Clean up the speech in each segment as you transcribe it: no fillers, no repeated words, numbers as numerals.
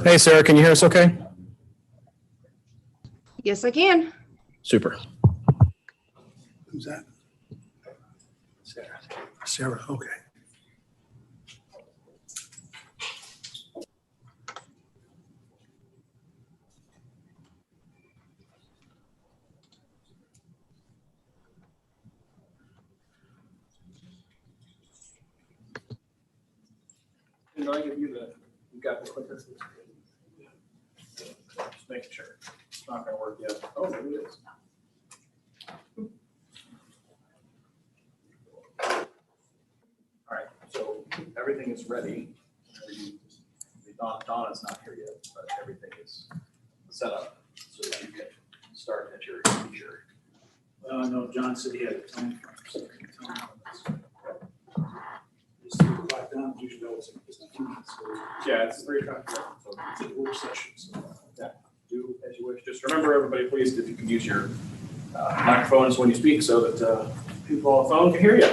Hey, Sarah, can you hear us okay? Yes, I can. Super. Who's that? Sarah, okay. Did I give you the, you got the clicker? Just making sure. It's not gonna work yet. Oh, maybe it is. All right, so everything is ready. Donna's not here yet, but everything is set up so that you can start at your leisure. No, John said he had a time frame. So it's 3 o'clock down, usually always it's not 2 minutes. So Yeah, it's 3 o'clock. so it's a work session. So Yeah, do as you wish. Just remember, everybody, please, if you can use your microphones when you speak so that people on the phone can hear you.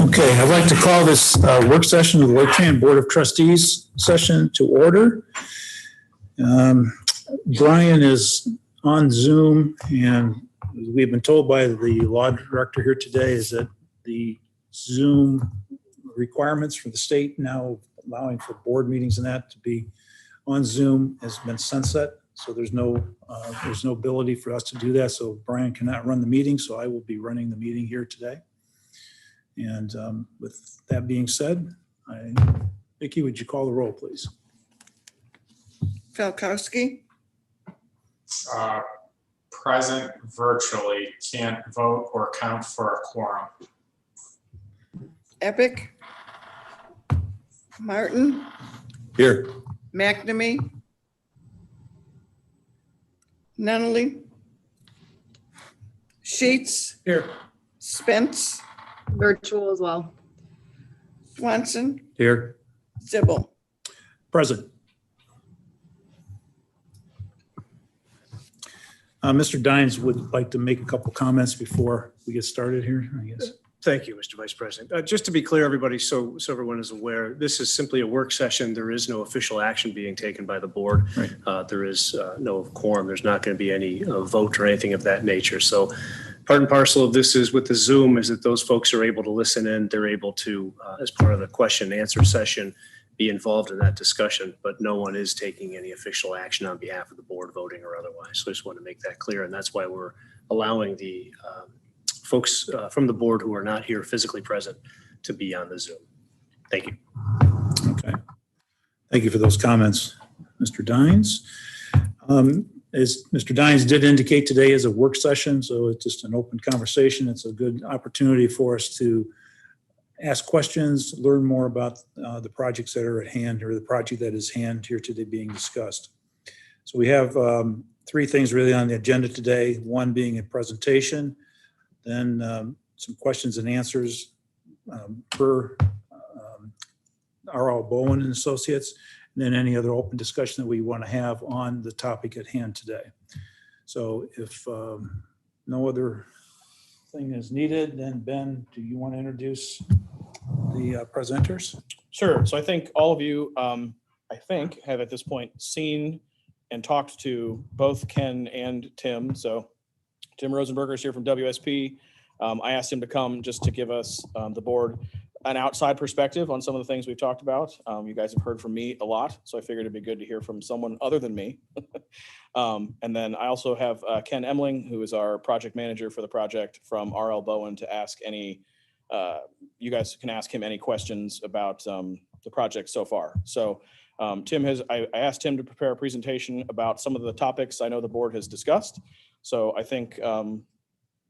Okay, I'd like to call this work session of the Laketran Board of Trustees session to order. Brian is on Zoom, and we've been told by the law director here today is that the Zoom requirements for the state now allowing for board meetings and that to be on Zoom has been sunset. So there's no ability for us to do that. So Brian cannot run the meeting, so I will be running the meeting here today. And with that being said, Vicki, would you call the roll, please? Falkowski, Present virtually, can't vote or count for a quorum. Epic, Martin, Here. McNamee, Nunnally, Sheets, Here. Spence, Virtual as well. Swanson, Here. Zibble. Present. Mr. Dines would like to make a couple comments before we get started here, I guess. Thank you, Mr. Vice President. Just to be clear, everybody, so everyone is aware, this is simply a work session. There is no official action being taken by the board. Right. There is no quorum. There's not going to be any vote or anything of that nature. So part and parcel of this is with the Zoom is that those folks are able to listen in. They're able to, as part of the question and answer session, be involved in that discussion, but no one is taking any official action on behalf of the board, voting or otherwise. So I just want to make that clear. And that's why we're allowing the folks from the board who are not here physically present to be on the Zoom. Thank you. Okay. Thank you for those comments, Mr. Dines. As Mr. Dines did indicate, today is a work session, so it's just an open conversation. It's a good opportunity for us to ask questions, learn more about the projects that are at hand or the project that is hand here today being discussed. So we have 3 things really on the agenda today, one being a presentation, then some questions and answers per R.L. Bowen and Associates, and then any other open discussion that we want to have on the topic at hand today. So if no other thing is needed, then Ben, do you want to introduce the presenters? Sure. So I think all of you, I think, have at this point seen and talked to both Ken and Tim. So Tim Rosenberger is here from WSP. I asked him to come just to give us, the board, an outside perspective on some of the things we've talked about. You guys have heard from me a lot, so I figured it'd be good to hear from someone other than me. And then I also have Ken Emling, who is our project manager for the project, from R.L. Bowen, to ask any, you guys can ask him any questions about the project so far. So I asked Tim to prepare a presentation about some of the topics I know the board has discussed. So I think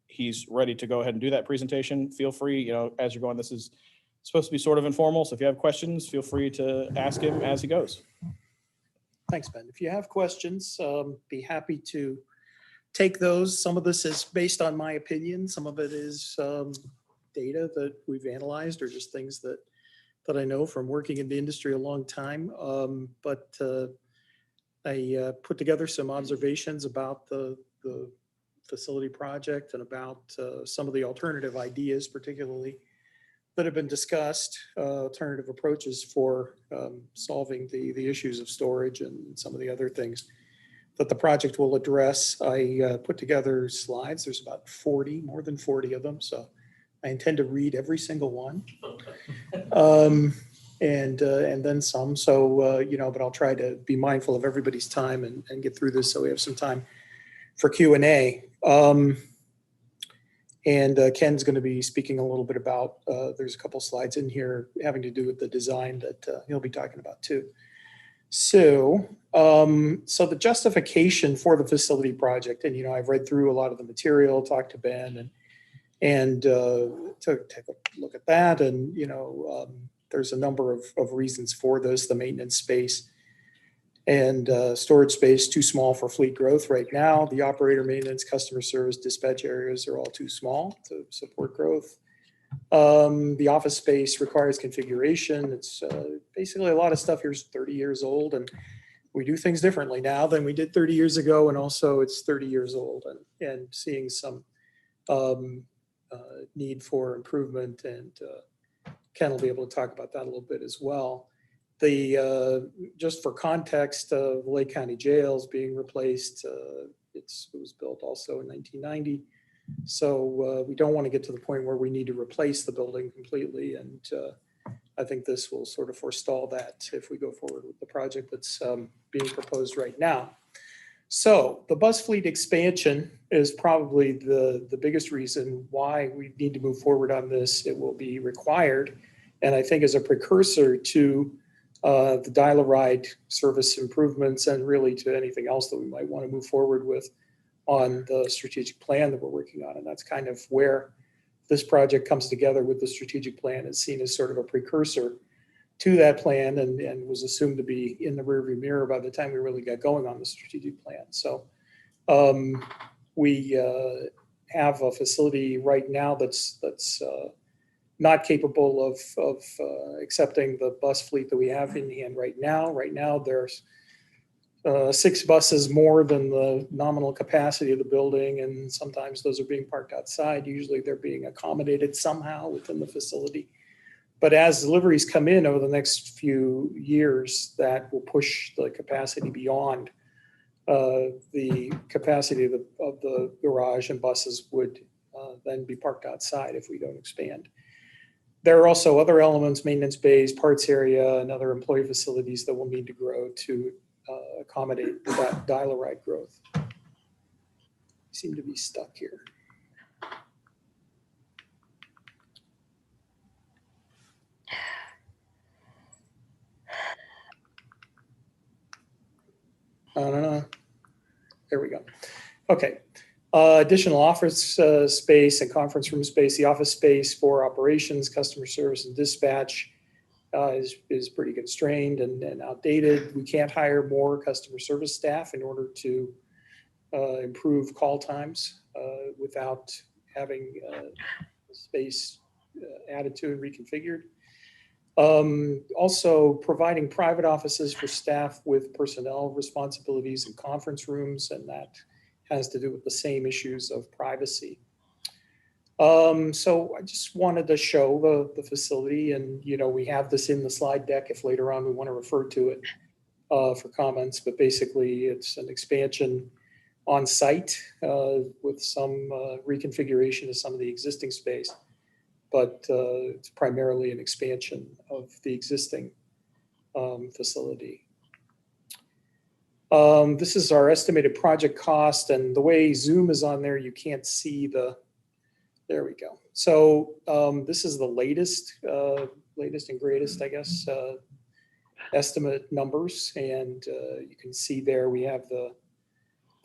he's ready to go ahead and do that presentation. Feel free, as you're going, this is supposed to be sort of informal. So if you have questions, feel free to ask him as he goes. Thanks, Ben. If you have questions, be happy to take those. Some of this is based on my opinion. Some of it is data that we've analyzed or just things that I know from working in the industry a long time. But I put together some observations about the facility project and about some of the alternative ideas, particularly that have been discussed, alternative approaches for solving the issues of storage and some of the other things that the project will address. I put together slides. There's about 40, more than 40 of them. So I intend to read every single one. And then some. So, but I'll try to be mindful of everybody's time and get through this so we have some time for Q&A. And Ken's going to be speaking a little bit about, there's a couple slides in here having to do with the design that he'll be talking about too. So the justification for the facility project, and, I've read through a lot of the material, talked to Ben and to take a look at that. And, there's a number of reasons for this, the maintenance space and storage space too small for fleet growth right now. The operator maintenance, customer service, dispatch areas are all too small to support growth. The office space requires configuration. It's basically a lot of stuff here is 30 years old, and we do things differently now than we did 30 years ago. And also it's 30 years old and seeing some need for improvement, and Ken will be able to talk about that a little bit as well. Just for context, the Lake County Jail is being replaced. It was built also in 1990. So we don't want to get to the point where we need to replace the building completely. And I think this will sort of forestall that if we go forward with the project that's being proposed right now. So the bus fleet expansion is probably the biggest reason why we need to move forward on this. It will be required, and I think as a precursor to the DialARide service improvements and really to anything else that we might want to move forward with on the strategic plan that we're working on. And that's kind of where this project comes together with the strategic plan. It's seen as sort of a precursor to that plan and was assumed to be in the rearview mirror by the time we really got going on the strategic plan. So we have a facility right now that's not capable of accepting the bus fleet that we have in hand right now. Right now, there's 6 buses more than the nominal capacity of the building, and sometimes those are being parked outside. Usually they're being accommodated somehow within the facility. But as deliveries come in over the next few years, that will push the capacity beyond the capacity of the garage, and buses would then be parked outside if we don't expand. There are also other elements, maintenance bays, parts area, and other employee facilities that will need to grow to accommodate that DialARide growth. I seem to be stuck here. I don't know. There we go. Okay. Additional office space and conference room space. The office space for operations, customer service, and dispatch is pretty constrained and outdated. We can't hire more customer service staff in order to improve call times without having space added to and reconfigured. Also providing private offices for staff with personnel responsibilities and conference rooms, and that has to do with the same issues of privacy. So I just wanted to show the facility, and we have this in the slide deck if later on we want to refer to it for comments, but basically it's an expansion on site with some reconfiguration of some of the existing space. But it's primarily an expansion of the existing facility. This is our estimated project cost, and the way Zoom is on there, you can't see there we go. So this is the latest and greatest, I guess, estimate numbers. And you can see there we have the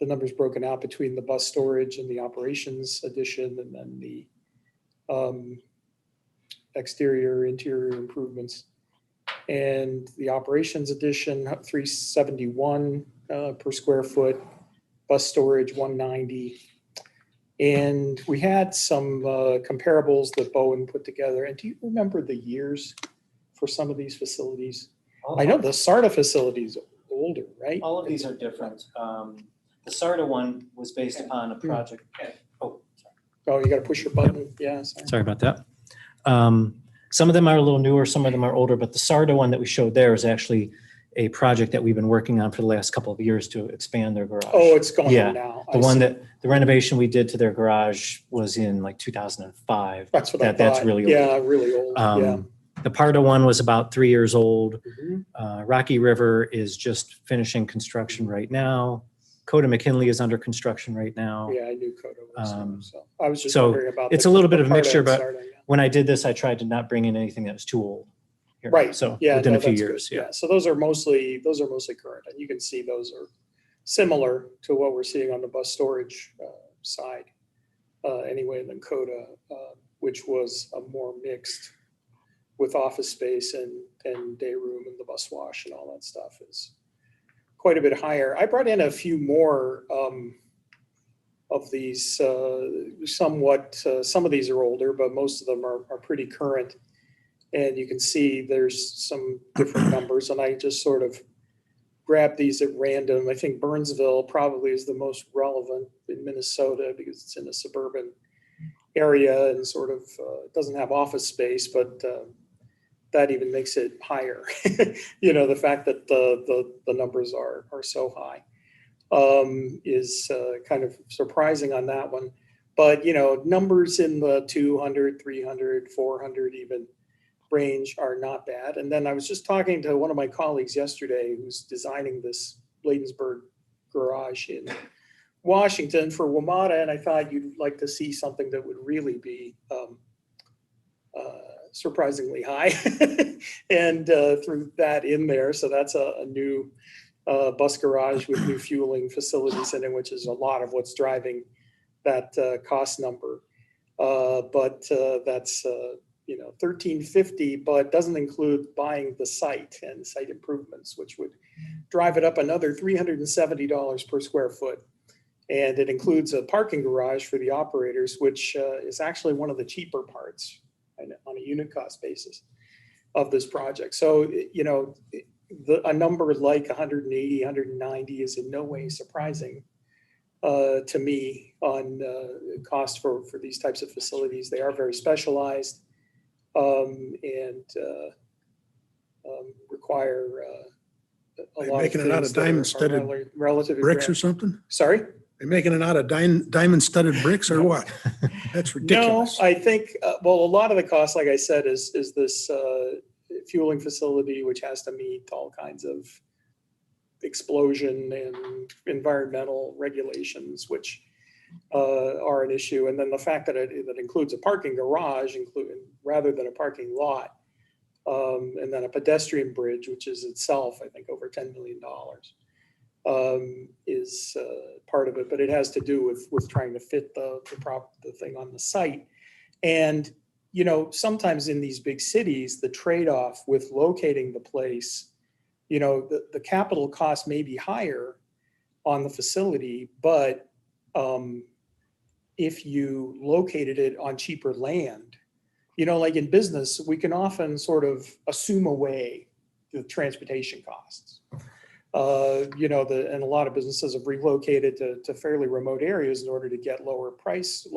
numbers broken out between the bus storage and the operations addition, and then the exterior, interior improvements. And the operations addition, $371 per square foot, bus storage, $190. And we had some comparables that Bowen put together. And do you remember the years for some of these facilities? I know the SARTA facility is older, right? All of these are different. The SARTA one was based upon a project. Oh, sorry. Oh, you got to push your button. Yeah. Sorry about that. Some of them are a little newer, some of them are older, but the SARTA one that we showed there is actually a project that we've been working on for the last couple of years to expand their garage. Oh, it's gone Yeah. now. The I one see. that, the renovation we did to their garage was in like 2005. That's what I thought. That's really old. Yeah, really old. Yeah. The Parda one was about 3 years old. Mhm. Rocky River is just finishing construction right now. Coda McKinley is under construction right now. Yeah, I knew Coda was. So I was just so wondering about. it's the- a little bit the of a part mixture, but Sarda, yeah. when I did this, I tried to not bring in anything that was too old. here. Right. So Yeah, within no, a few that's good. years, yeah. So those are mostly current, and you can see those are similar to what we're seeing on the bus storage side. Anyway, than Coda, which was a more mixed with office space and day room and the bus wash and all that stuff is quite a bit higher. I brought in a few more of these, somewhat, some of these are older, but most of them are pretty current. And you can see there's some different numbers, and I just sort of grabbed these at random. I think Burnsville probably is the most relevant in Minnesota because it's in a suburban area and sort of doesn't have office space, but that even makes it higher. You know, the fact that the numbers are so high is kind of surprising on that one. But, you know, numbers in the 200, 300, 400 even range are not bad. And then I was just talking to one of my colleagues yesterday who's designing this Bladensburg garage in Washington for WMATA, and I thought you'd like to see something that would really be surprisingly high and threw that in there. So that's a new bus garage with new fueling facilities in it, which is a lot of what's driving that cost number. But that's you know, $1,350, but doesn't include buying the site and site improvements, which would drive it up another $370 per square foot. And it includes a parking garage for the operators, which is actually one of the cheaper parts on a unit cost basis of this project. So, you know, a number like 180, 190 is in no way surprising to me on cost for these types of facilities. They are very specialized and require a lot of making it out of things that are diamond-studded relatively bricks rare. or something? Sorry? They're making it out of diamond studded bricks or what? That's No, ridiculous. I think, well, a lot of the cost, like I said, is this fueling facility, which has to meet all kinds of explosion and environmental regulations, which are an issue. And then the fact that it includes a parking garage, rather than a parking lot, and then a pedestrian bridge, which is itself, I think, over $10 million. Is part of it, but it has to do with trying to fit the thing on the site. And, you know, sometimes in these big cities, the trade-off with locating the place, you know, the capital cost may be higher on the facility, but if you located it on cheaper land, you know, like in business, we can often sort of assume away the transportation costs. You know, and a lot of businesses have relocated to fairly remote areas in order to get lower price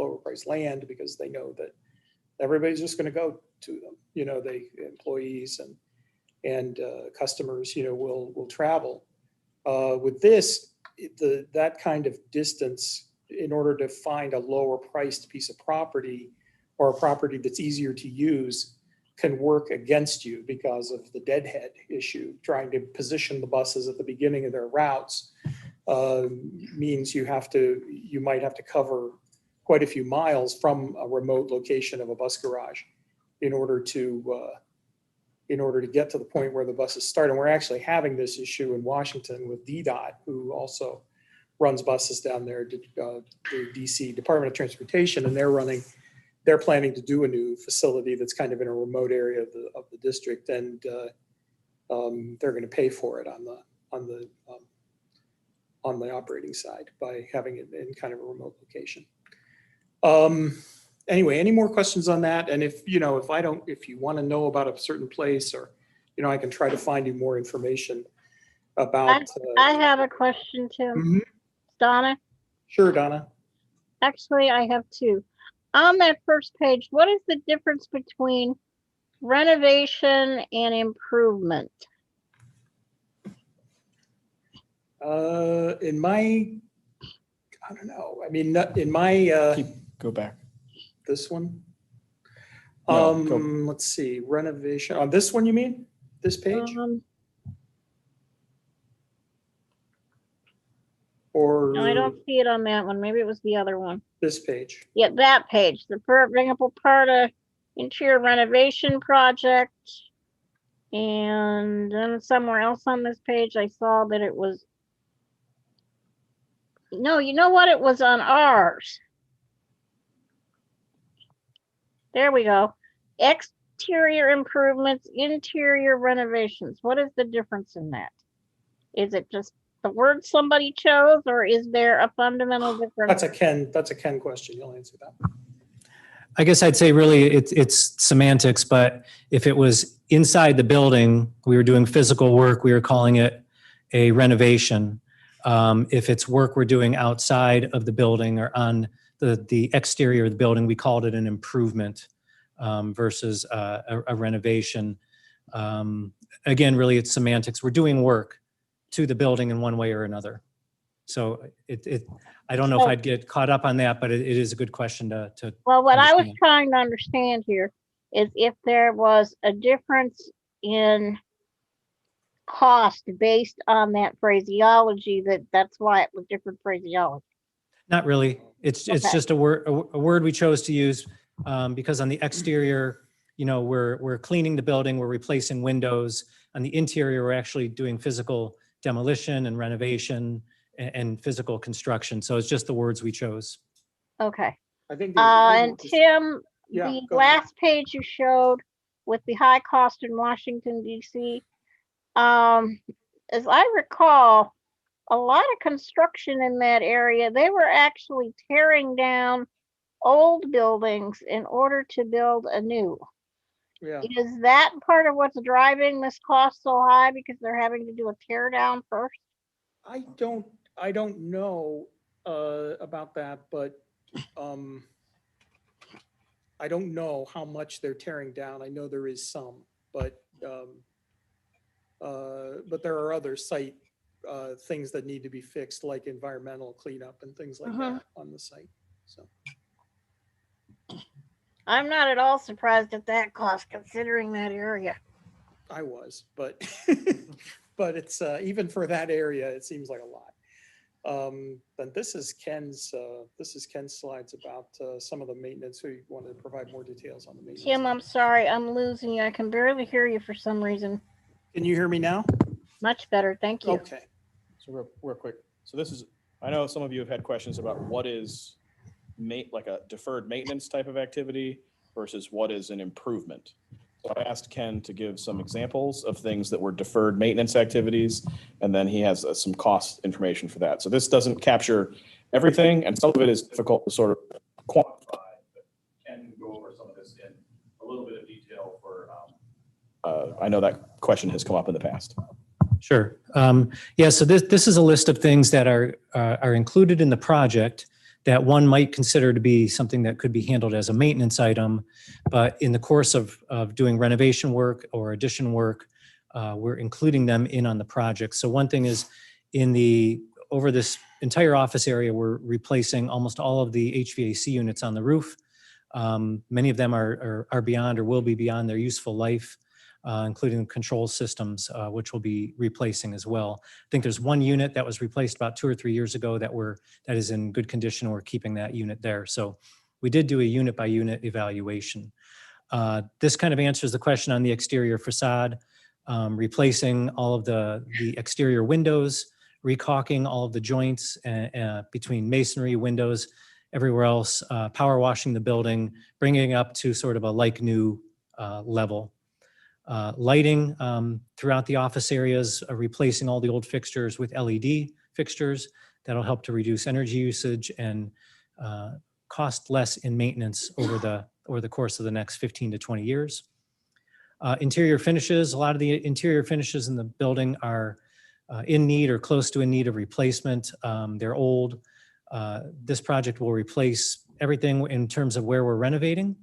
land because they know that everybody's just going to go to them. You know, employees and customers, you know, will travel. With this, that kind of distance, in order to find a lower priced piece of property or a property that's easier to use, can work against you because of the deadhead issue. Trying to position the buses at the beginning of their routes means you might have to cover quite a few miles from a remote location of a bus garage in order to get to the point where the buses start. And we're actually having this issue in Washington with DDOT, who also runs buses down there, the DC Department of Transportation, and they're planning to do a new facility that's kind of in a remote area of the district, and they're going to pay for it on the operating side by having it in kind of a remote location. Anyway, any more questions on that? And if you want to know about a certain place, or, you know, I can try to find you more information about. I have a question, Tim. Mhm. Donna? Sure, Donna. Actually, I have two. On that first page, what is the difference between renovation and improvement? In my, I don't know. I mean, in my, Go back. this one. No, go- Let's see, renovation. On this one, you mean? This page? Or No, I don't see it on that one. Maybe it was the other one. this page? Yeah, that page, the bring up a part of interior renovation project. And then somewhere else on this page, I saw that it was, no, you know what? It was on ours. There we go. Exterior improvements, interior renovations. What is the difference in that? Is it just the word somebody chose, or is there a fundamental difference? That's a Ken question. You'll answer that. I guess I'd say really it's semantics, but if it was inside the building, we were doing physical work, we were calling it a renovation. If it's work we're doing outside of the building or on the exterior of the building, we called it an improvement versus a renovation. Again, really it's semantics. We're doing work to the building in one way or another. So I don't know if I'd get caught up on that, but it is a good question to Well, what I was understand. trying to understand here is if there was a difference in cost based on that phraseology, that's why it was different phraseology. Not really. It's Okay. just a word we chose to use because on the exterior, you know, we're cleaning the building, we're replacing windows. On the interior, we're actually doing physical demolition and renovation and physical construction. So it's just the words we chose. Okay. I think. And Tim, Yeah, the go ahead. last page you showed with the high cost in Washington, DC, as I recall, a lot of construction in that area, they were actually tearing down old buildings in order to build a new. Yeah. Is that part of what's driving this cost so high because they're having to do a tear down first? I don't know about that, but I don't know how much they're tearing down. I know there is some, but there are other site things that need to be fixed, like environmental cleanup and things like that on the site. So I'm not at all surprised at that cost considering that area. I was, but but it's even for that area, it seems like a lot. But this is Ken's slides about some of the maintenance. We wanted to provide more details on the maintenance. Tim, I'm sorry, I'm losing you. I can barely hear you for some reason. Can you hear me now? Much better, thank you. Okay. So real quick. So this is, I know some of you have had questions about what is like a deferred maintenance type of activity versus what is an improvement. So I asked Ken to give some examples of things that were deferred maintenance activities, and then he has some cost information for that. So this doesn't capture everything, and some of it is difficult to sort of quantify. But Ken can go over some of this in a little bit of detail for, I know that question has come up in the past. Sure. Yeah, so this is a list of things that are included in the project that one might consider to be something that could be handled as a maintenance item, but in the course of doing renovation work or addition work, we're including them in on the project. So one thing is over this entire office area, we're replacing almost all of the HVAC units on the roof. Many of them are beyond or will be beyond their useful life. Including control systems, which we'll be replacing as well. I think there's one unit that was replaced about 2 or 3 years ago that is in good condition. We're keeping that unit there. So we did do a unit by unit evaluation. This kind of answers the question on the exterior facade, replacing all of the exterior windows, recaulking all of the joints between masonry, windows, everywhere else, power washing the building, bringing it up to sort of a like new level. Lighting throughout the office areas, replacing all the old fixtures with LED fixtures. That'll help to reduce energy usage and cost less in maintenance over the course of the next 15 to 20 years. Interior finishes, a lot of the interior finishes in the building are in need or close to in need of replacement. They're old. This project will replace everything in terms of where we're renovating,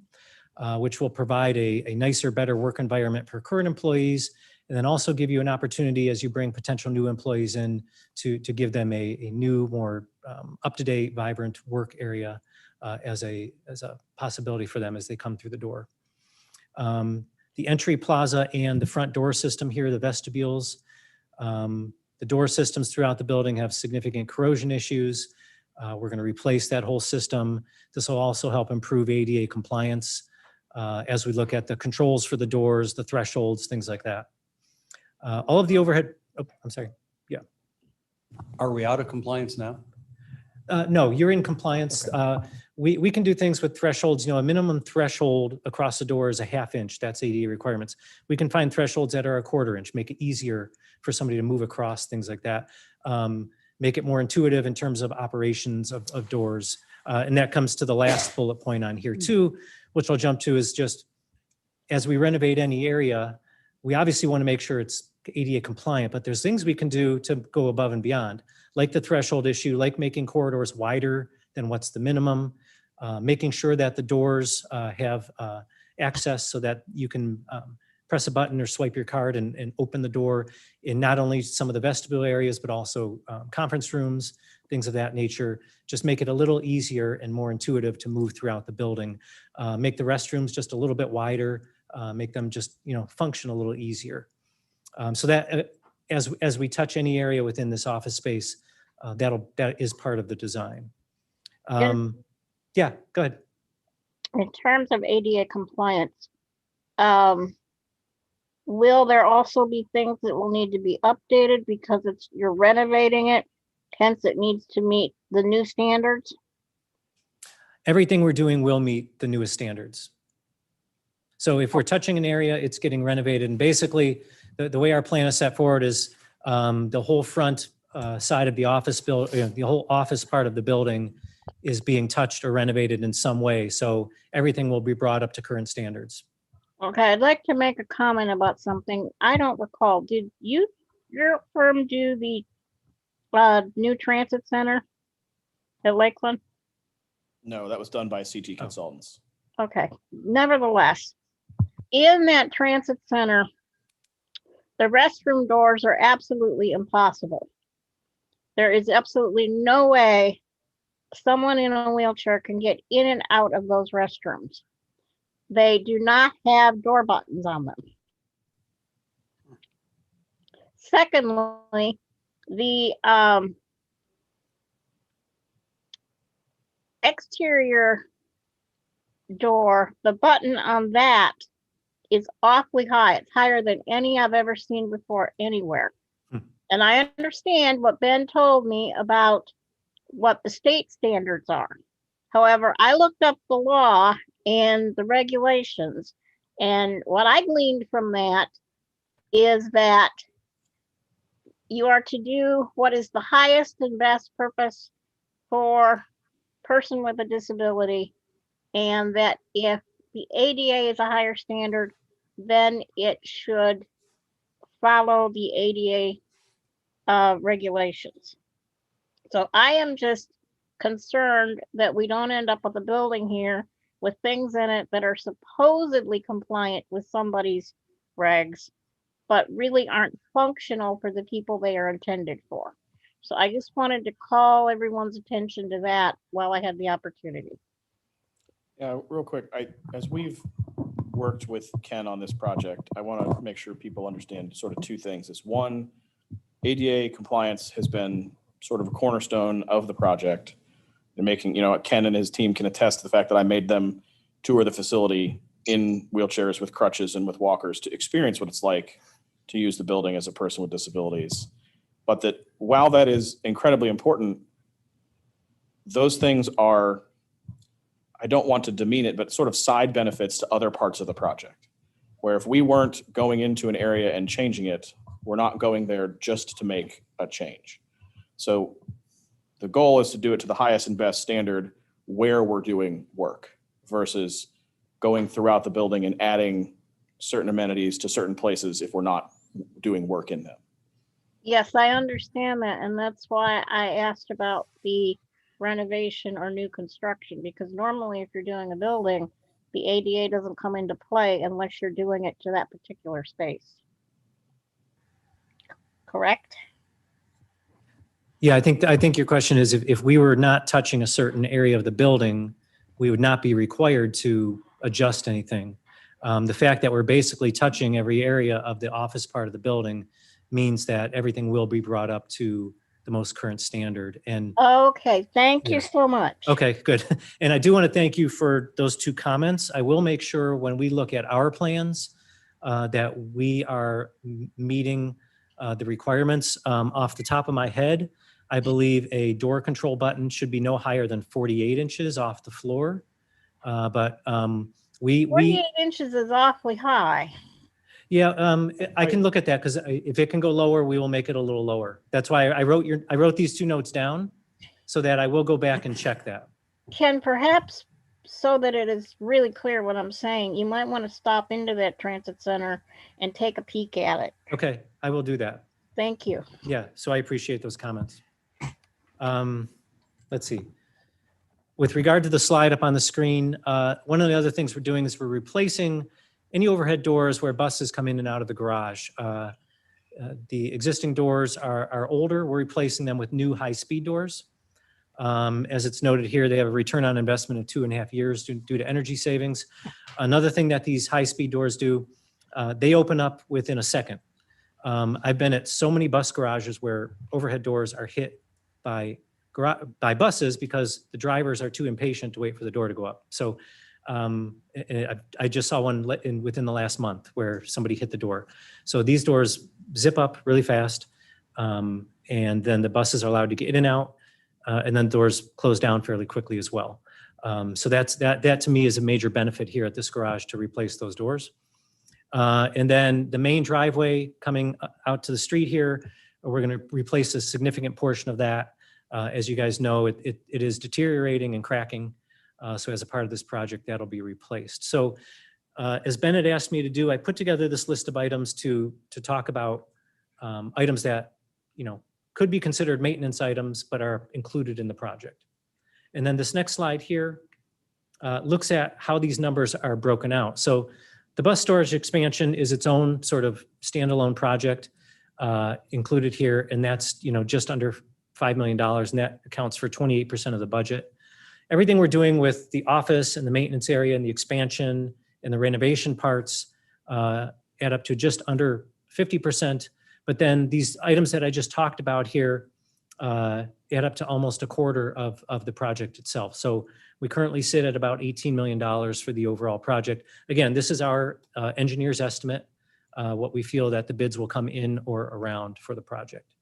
which will provide a nicer, better work environment for current employees, and then also give you an opportunity as you bring potential new employees in to give them a new, more up-to-date, vibrant work area as a possibility for them as they come through the door. The entry plaza and the front door system here, the vestibules, the door systems throughout the building have significant corrosion issues. We're going to replace that whole system. This will also help improve ADA compliance as we look at the controls for the doors, the thresholds, things like that. All of the overhead, oh, I'm sorry. Yeah. Are we out of compliance now? No, you're in compliance. We can do things with thresholds. You know, a minimum threshold across the door is a 1/2 inch. That's ADA requirements. We can find thresholds that are a 1/4 inch, make it easier for somebody to move across, things like that. Make it more intuitive in terms of operations of doors. And that comes to the last bullet point on here too, which I'll jump to, is just as we renovate any area, we obviously want to make sure it's ADA compliant, but there's things we can do to go above and beyond, like the threshold issue, like making corridors wider than what's the minimum, making sure that the doors have access so that you can press a button or swipe your card and open the door in not only some of the vestibule areas, but also conference rooms, things of that nature. Just make it a little easier and more intuitive to move throughout the building. Make the restrooms just a little bit wider, make them just, you know, function a little easier. So that as we touch any area within this office space, that is part of the design. Yeah, go ahead. In terms of ADA compliance, will there also be things that will need to be updated because you're renovating it, hence it needs to meet the new standards? Everything we're doing will meet the newest standards. So if we're touching an area, it's getting renovated. And basically, the way our plan is set forward is the whole front side of the office building, the whole office part of the building is being touched or renovated in some way. So everything will be brought up to current standards. Okay, I'd like to make a comment about something. I don't recall, did your firm do the new transit center at Lakeland? No, that was done by CT Consultants. Okay, nevertheless, in that transit center, the restroom doors are absolutely impossible. There is absolutely no way someone in a wheelchair can get in and out of those restrooms. They do not have door buttons on them. Secondly, the exterior door, the button on that is awfully high. It's higher than any I've ever seen before anywhere. And I understand what Ben told me about what the state standards are. However, I looked up the law and the regulations, and what I gleaned from that is that you are to do what is the highest and best purpose for person with a disability, and that if the ADA is a higher standard, then it should follow the ADA regulations. So I am just concerned that we don't end up with a building here with things in it that are supposedly compliant with somebody's regs, but really aren't functional for the people they are intended for. So I just wanted to call everyone's attention to that while I had the opportunity. Yeah, real quick, as we've worked with Ken on this project, I want to make sure people understand sort of two things. Is one, ADA compliance has been sort of a cornerstone of the project. And making, you know, Ken and his team can attest to the fact that I made them tour the facility in wheelchairs with crutches and with walkers to experience what it's like to use the building as a person with disabilities. But that while that is incredibly important, those things are, I don't want to demean it, but sort of side benefits to other parts of the project. Where if we weren't going into an area and changing it, we're not going there just to make a change. So the goal is to do it to the highest and best standard where we're doing work versus going throughout the building and adding certain amenities to certain places if we're not doing work in them. Yes, I understand that, and that's why I asked about the renovation or new construction, because normally if you're doing a building, the ADA doesn't come into play unless you're doing it to that particular space. Correct? Yeah, I think your question is if we were not touching a certain area of the building, we would not be required to adjust anything. The fact that we're basically touching every area of the office part of the building means that everything will be brought up to the most current standard. And Okay, thank you Yeah. so much. okay, good. And I do want to thank you for those two comments. I will make sure when we look at our plans that we are meeting the requirements. Off the top of my head, I believe a door control button should be no higher than 48 inches off the floor. But we 48 inches is awfully high. yeah, I can look at that because if it can go lower, we will make it a little lower. That's why I wrote these two notes down so that I will go back and check that. Ken, perhaps so that it is really clear what I'm saying, you might want to stop into that transit center and take a peek at it. Okay, I will do that. Thank you. Yeah, so I appreciate those comments. Let's see. With regard to the slide up on the screen, one of the other things we're doing is we're replacing any overhead doors where buses come in and out of the garage. The existing doors are older. We're replacing them with new high-speed doors. As it's noted here, they have a return on investment of 2.5 years due to energy savings. Another thing that these high-speed doors do, they open up within a second. I've been at so many bus garages where overhead doors are hit by buses because the drivers are too impatient to wait for the door to go up. So I just saw one within the last month where somebody hit the door. So these doors zip up really fast, and then the buses are allowed to get in and out, and then doors close down fairly quickly as well. So that to me is a major benefit here at this garage to replace those doors. And then the main driveway coming out to the street here, we're going to replace a significant portion of that. As you guys know, it is deteriorating and cracking. So as a part of this project, that'll be replaced. So as Bennett asked me to do, I put together this list of items to talk about items that, could be considered maintenance items, but are included in the project. And then this next slide here looks at how these numbers are broken out. So the bus storage expansion is its own sort of standalone project included here, and that's just under $5 million, and that accounts for 28% of the budget. Everything we're doing with the office and the maintenance area and the expansion and the renovation parts add up to just under 50%. But then these items that I just talked about here add up to almost a quarter of the project itself. So we currently sit at about $18 million for the overall project. Again, this is our engineer's estimate, what we feel that the bids will come in or around for the project.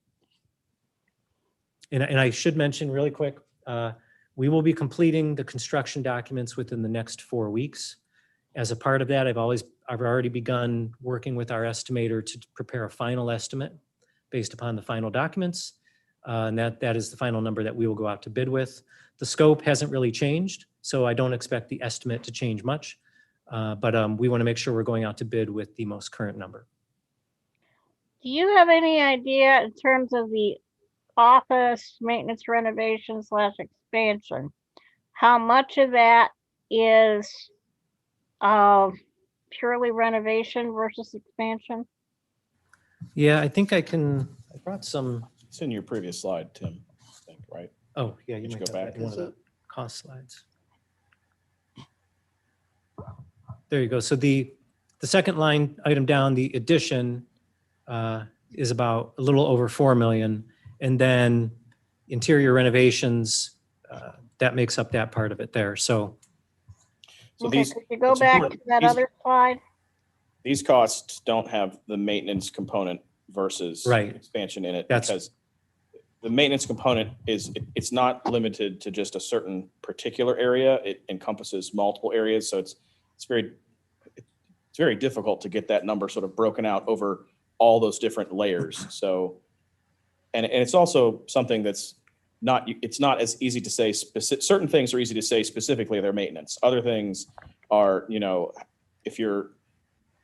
And I should mention really quick, we will be completing the construction documents within the next 4 weeks. As a part of that, I've already begun working with our estimator to prepare a final estimate based upon the final documents. And that is the final number that we will go out to bid with. The scope hasn't really changed, so I don't expect the estimate to change much. But we want to make sure we're going out to bid with the most current number. Do you have any idea in terms of the office maintenance renovation / expansion, how much of that is purely renovation versus expansion? Yeah, I think I brought some. It's in your previous slide, Tim, I think, right? Oh, yeah, you Did you might go have back? that in one of the cost slides. There you go. So the second line item down, the addition is about a little over 4 million. And then interior renovations, that makes up that part of it there. So Okay, these, could you go it's back important. to that These- other slide? These costs don't have the maintenance component versus Right. expansion in it. That's- Because the maintenance component it's not limited to just a certain particular area. It encompasses multiple areas. So it's very difficult to get that number sort of broken out over all those different layers. So, and it's also something that's it's not as easy to say certain things are easy to say specifically they're maintenance. Other things are, if you're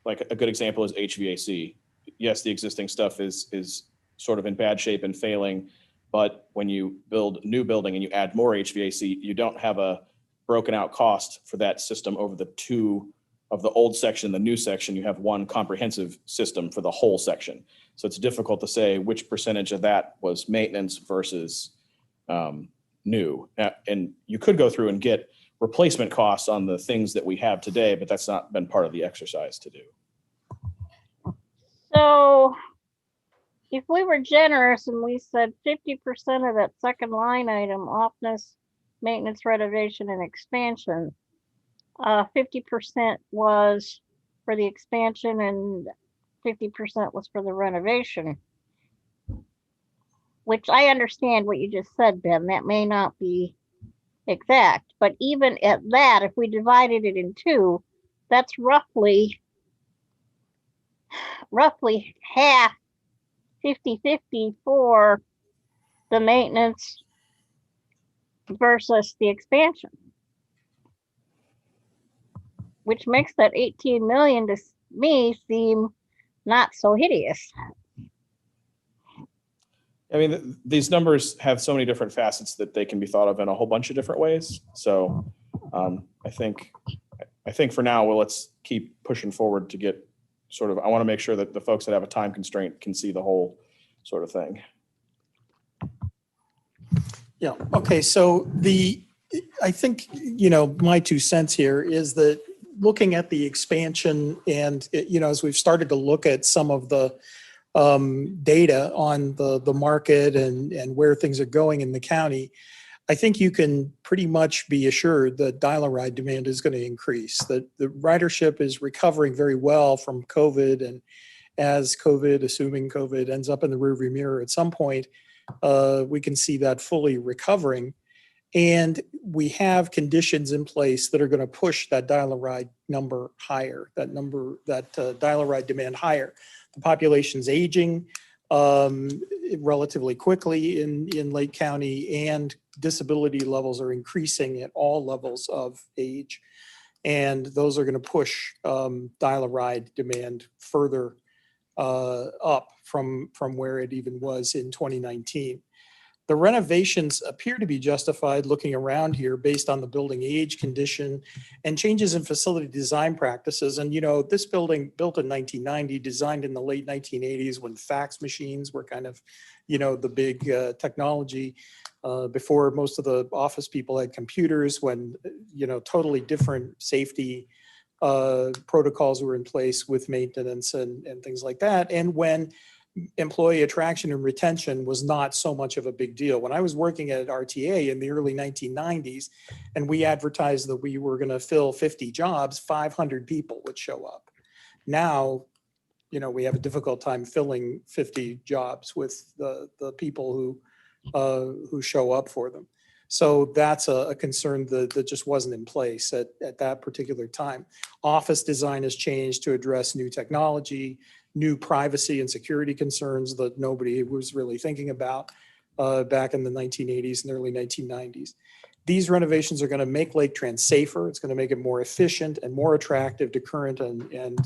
like a good example is HVAC. Yes, the existing stuff is sort of in bad shape and failing. But when you build a new building and you add more HVAC, you don't have a broken out cost for that system over the two of the old section, the new section. You have one comprehensive system for the whole section. So it's difficult to say which percentage of that was maintenance versus new. And you could go through and get replacement costs on the things that we have today, but that's not been part of the exercise to do. So if we were generous and we said 50% of that second line item, office, maintenance, renovation, and expansion, 50% was for the expansion and 50% was for the renovation. Which I understand what you just said, Ben. That may not be exact, but even at that, if we divided it in two, that's roughly half, 50-50 for the maintenance versus the expansion, which makes that 18 million to me seem not so hideous. I mean, these numbers have so many different facets that they can be thought of in a whole bunch of different ways. So I think for now, well, let's keep pushing forward to get sort of, I want to make sure that the folks that have a time constraint can see the whole sort of thing. Yeah, okay, so I think, my 2 cents here is that looking at the expansion and, as we've started to look at some of the data on the market and where things are going in the county, I think you can pretty much be assured that DialARide demand is going to increase, that the ridership is recovering very well from COVID. And as COVID, assuming COVID ends up in the rearview mirror at some point, we can see that fully recovering. And we have conditions in place that are going to push that DialARide number higher, that DialARide demand higher. The population's aging relatively quickly in Lake County, and disability levels are increasing at all levels of age. And those are going to push DialARide demand further up from where it even was in 2019. The renovations appear to be justified looking around here based on the building age, condition, and changes in facility design practices. And, this building built in 1990, designed in the late 1980s when fax machines were kind of, the big technology before most of the office people had computers, when, totally different safety protocols were in place with maintenance and things like that. And when employee attraction and retention was not so much of a big deal. When I was working at RTA in the early 1990s, and we advertised that we were going to fill 50 jobs, 500 people would show up. Now, we have a difficult time filling 50 jobs with the people who show up for them. So that's a concern that just wasn't in place at that particular time. Office design has changed to address new technology, new privacy and security concerns that nobody was really thinking about back in the 1980s and early 1990s. These renovations are going to make Laketran safer. It's going to make it more efficient and more attractive to current and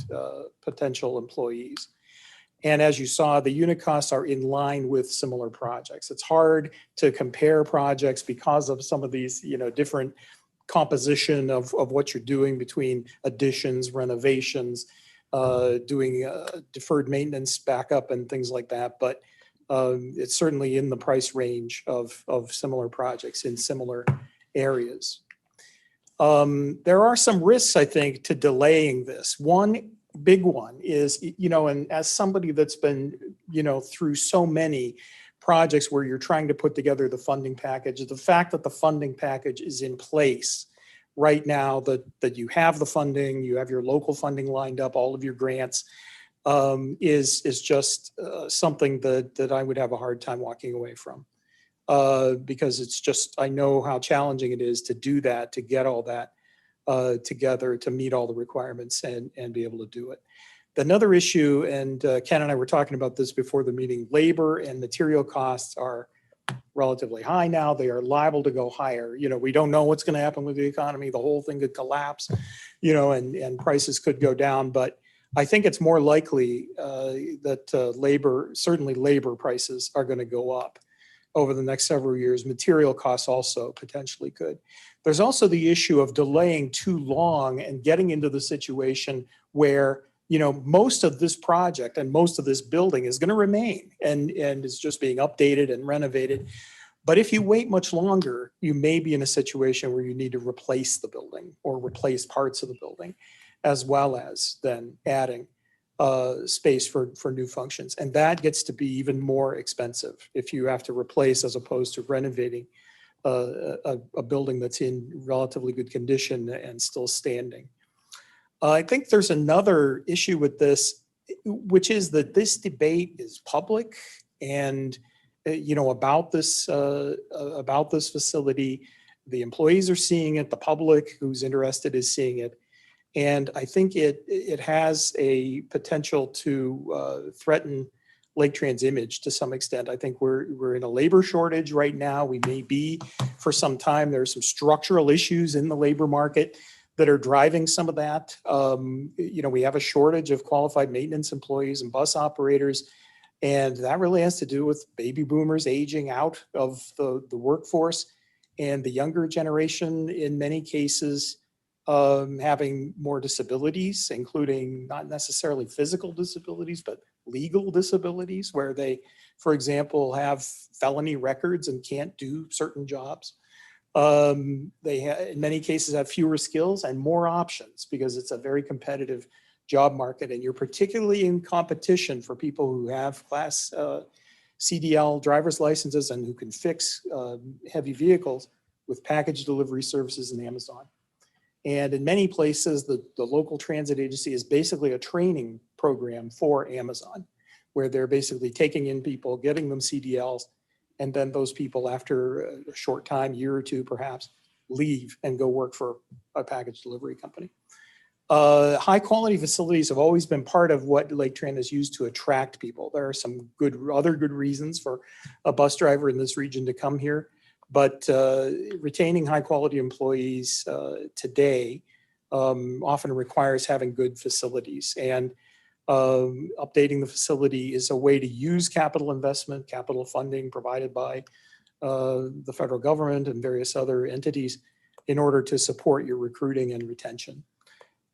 potential employees. And as you saw, the unit costs are in line with similar projects. It's hard to compare projects because of some of these, different composition of what you're doing between additions, renovations, doing deferred maintenance backup and things like that. But it's certainly in the price range of similar projects in similar areas. There are some risks, I think, to delaying this. One big one is, and as somebody that's been, through so many projects where you're trying to put together the funding package, the fact that the funding package is in place right now, that you have the funding, you have your local funding lined up, all of your grants, is just something that I would have a hard time walking away from. Because it's just, I know how challenging it is to do that, to get all that together, to meet all the requirements and be able to do it. Another issue, and Ken and I were talking about this before the meeting, labor and material costs are relatively high now. They are liable to go higher. We don't know what's going to happen with the economy. The whole thing could collapse, and prices could go down. But I think it's more likely that certainly labor prices are going to go up over the next several years. Material costs also potentially could. There's also the issue of delaying too long and getting into the situation where, you know, most of this project and most of this building is going to remain and is just being updated and renovated. But if you wait much longer, you may be in a situation where you need to replace the building or replace parts of the building, as well as then adding space for new functions. And that gets to be even more expensive if you have to replace as opposed to renovating a building that's in relatively good condition and still standing. I think there's another issue with this, which is that this debate is public and you know, about this facility. The employees are seeing it, the public who's interested is seeing it. And I think it has a potential to threaten Laketran's image to some extent. I think we're in a labor shortage right now. We may be for some time. There are some structural issues in the labor market that are driving some of that. You know, we have a shortage of qualified maintenance employees and bus operators. And that really has to do with baby boomers aging out of the workforce and the younger generation, in many cases, having more disabilities, including not necessarily physical disabilities, but legal disabilities, where they, for example, have felony records and can't do certain jobs. They, in many cases, have fewer skills and more options because it's a very competitive job market, and you're particularly in competition for people who have class CDL driver's licenses and who can fix heavy vehicles with package delivery services in Amazon. And in many places, the local transit agency is basically a training program for Amazon, where they're basically taking in people, getting them CDLs, and then those people, after a short time, year or two perhaps, leave and go work for a package delivery company. High quality facilities have always been part of what Laketran has used to attract people. There are some other good reasons for a bus driver in this region to come here, but retaining high quality employees today often requires having good facilities, and updating the facility is a way to use capital investment, capital funding provided by the federal government and various other entities in order to support your recruiting and retention.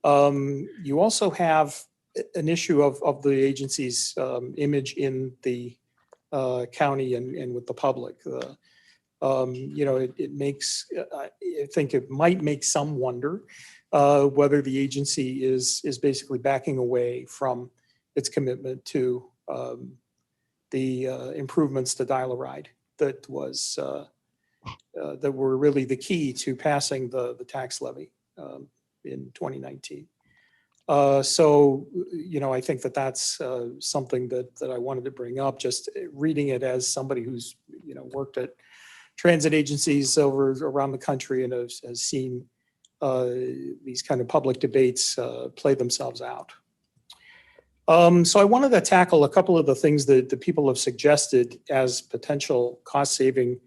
You also have an issue of the agency's image in the county and with the public. You know, it makes, I think it might make some wonder whether the agency is basically backing away from its commitment to the improvements to DialARide that were really the key to passing the tax levy in 2019. So, you know, I think that's something that I wanted to bring up, just reading it as somebody who's, you know, worked at transit agencies around the country and has seen these kind of public debates play themselves out. So I wanted to tackle a couple of the things that the people have suggested as potential cost-saving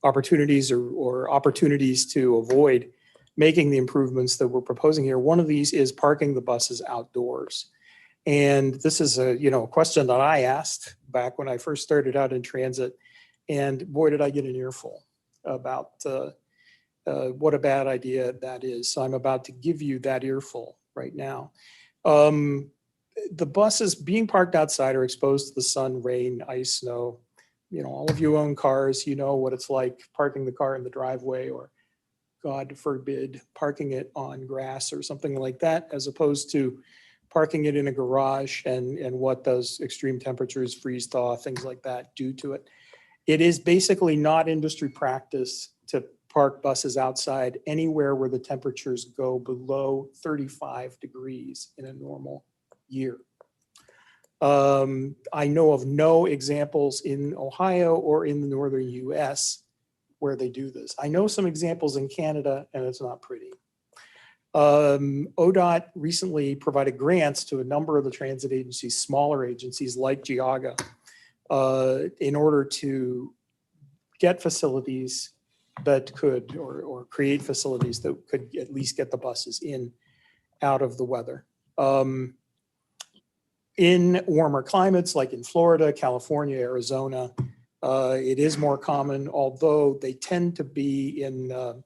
opportunities or opportunities to avoid making the improvements that we're proposing here. One of these is parking the buses outdoors. And this is a question that I asked back when I first started out in transit. And boy, did I get an earful about what a bad idea that is. So I'm about to give you that earful right now. The buses being parked outside are exposed to the sun, rain, ice, snow. You know, all of you own cars, you know what it's like parking the car in the driveway, or God forbid, parking it on grass or something like that, as opposed to parking it in a garage and what those extreme temperatures, freeze thaw, things like that do to it. It is basically not industry practice to park buses outside anywhere where the temperatures go below 35 degrees in a normal year. I know of no examples in Ohio or in the northern US where they do this. I know some examples in Canada, and it's not pretty. ODOT recently provided grants to a number of the transit agencies, smaller agencies like Geauga, in order to get facilities that could, or create facilities that could at least get the buses in out of the weather. In warmer climates like in Florida, California, Arizona, it is more common, although they tend to be in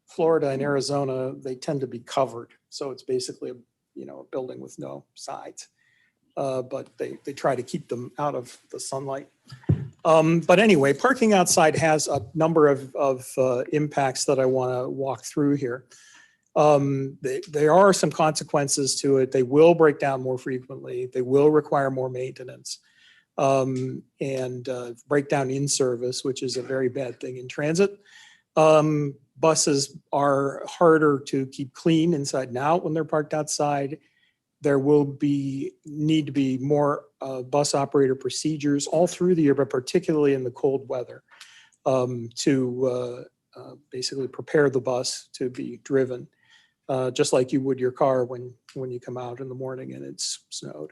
Florida and Arizona, they tend to be covered. So it's basically a building with no sides. But they try to keep them out of the sunlight. But anyway, parking outside has a number of impacts that I want to walk through here. There are some consequences to it. They will break down more frequently. They will require more maintenance and break down in service, which is a very bad thing in transit. Buses are harder to keep clean inside and out when they're parked outside. There will need to be more bus operator procedures all through the year, but particularly in the cold weather, to basically prepare the bus to be driven, just like you would your car when you come out in the morning and it's snowed,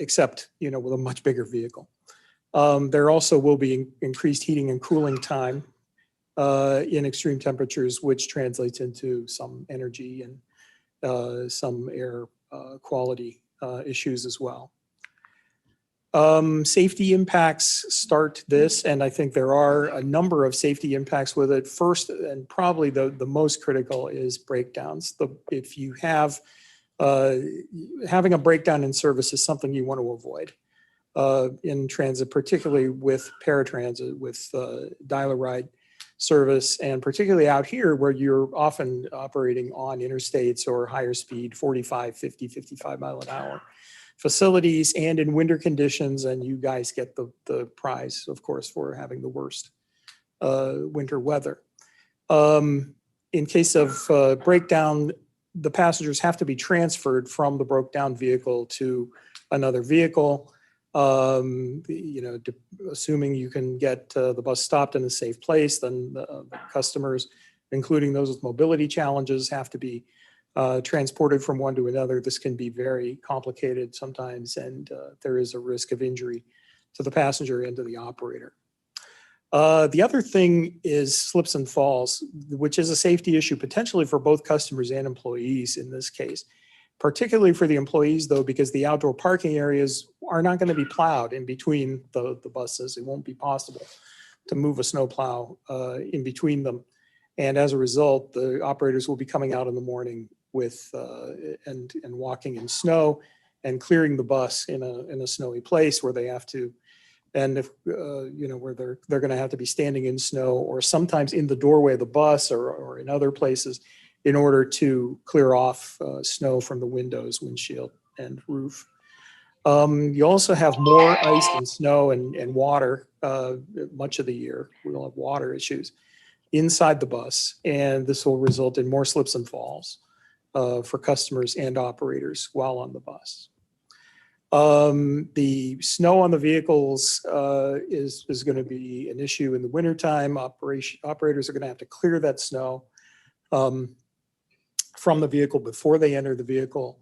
except with a much bigger vehicle. There also will be increased heating and cooling time in extreme temperatures, which translates into some energy and some air quality issues as well. Safety impacts start this, and I think there are a number of safety impacts with it. First, and probably the most critical, is breakdowns. If you have having a breakdown in service is something you want to avoid in transit, particularly with paratransit, with DialARide service, and particularly out here where you're often operating on interstates or higher speed 45, 50, 55 mile an hour facilities, and in winter conditions, and you guys get the prize, of course, for having the worst winter weather. In case of breakdown, the passengers have to be transferred from the broke down vehicle to another vehicle. Assuming you can get the bus stopped in a safe place, then the customers, including those with mobility challenges, have to be transported from one to another. This can be very complicated sometimes, and there is a risk of injury to the passenger and to the operator. The other thing is slips and falls, which is a safety issue potentially for both customers and employees in this case. Particularly for the employees, though, because the outdoor parking areas are not going to be plowed in between the buses. It won't be possible to move a snow plow in between them. And as a result, the operators will be coming out in the morning with and walking in snow and clearing the bus in a snowy place where they have to, and if where they're going to have to be standing in snow, or sometimes in the doorway of the bus or in other places, in order to clear off snow from the windows, windshield, and roof. You also have more ice and snow and water much of the year. We'll have water issues inside the bus, and this will result in more slips and falls for customers and operators while on the bus. The snow on the vehicles is going to be an issue in the wintertime. Operators are going to have to clear that snow from the vehicle before they enter the vehicle.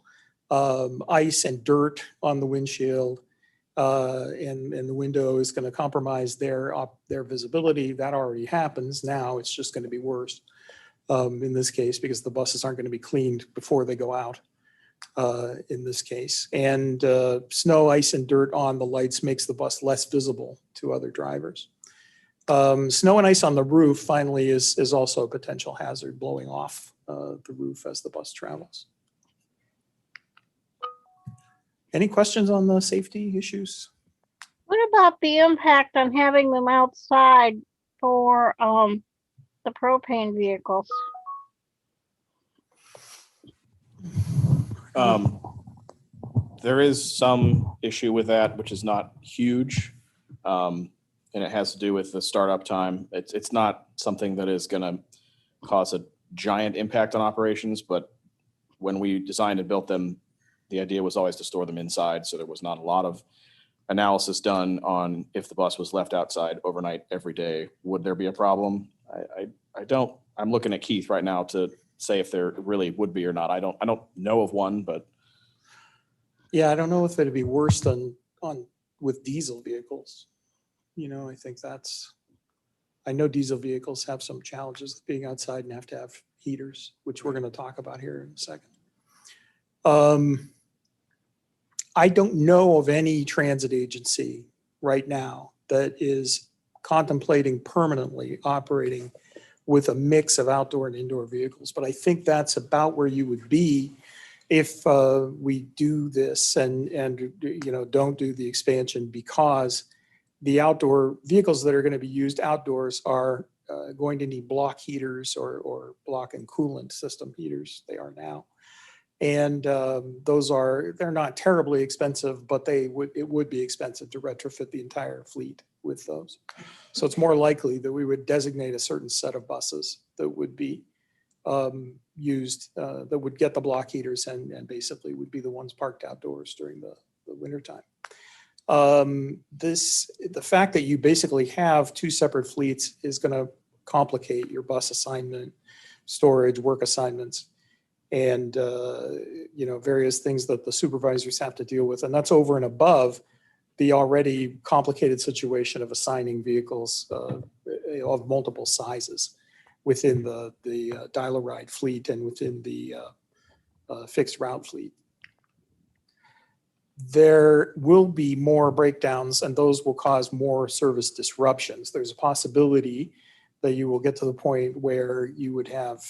Ice and dirt on the windshield and the window is going to compromise their visibility. That already happens now. It's just going to be worse in this case, because the buses aren't going to be cleaned before they go out in this case. And snow, ice, and dirt on the lights makes the bus less visible to other drivers. Snow and ice on the roof, finally, is also a potential hazard, blowing off the roof as the bus travels. Any questions on the safety issues? What about the impact on having them outside for the propane vehicles? There is some issue with that, which is not huge. And it has to do with the startup time. It's not something that is going to cause a giant impact on operations, but when we designed and built them, the idea was always to store them inside. So there was not a lot of analysis done on if the bus was left outside overnight every day, would there be a problem? I'm looking at Keith right now to say if there really would be or not. I don't know of one, but. Yeah, I don't know if it'd be worse than with diesel vehicles. I think I know diesel vehicles have some challenges with being outside and have to have heaters, which we're going to talk about here in a second. I don't know of any transit agency right now that is contemplating permanently operating with a mix of outdoor and indoor vehicles. But I think that's about where you would be if we do this and don't do the expansion, because the outdoor vehicles that are going to be used outdoors are going to need block heaters or block and coolant system heaters. They are now. And they're not terribly expensive, but it would be expensive to retrofit the entire fleet with those. So it's more likely that we would designate a certain set of buses that would be used, that would get the block heaters and basically would be the ones parked outdoors during the winter time. The fact that you basically have two separate fleets is going to complicate your bus assignment, storage, work assignments, and various things that the supervisors have to deal with. And that's over and above the already complicated situation of assigning vehicles of multiple sizes within the DialARide fleet and within the fixed route fleet. There will be more breakdowns, and those will cause more service disruptions. There's a possibility that you will get to the point where you would have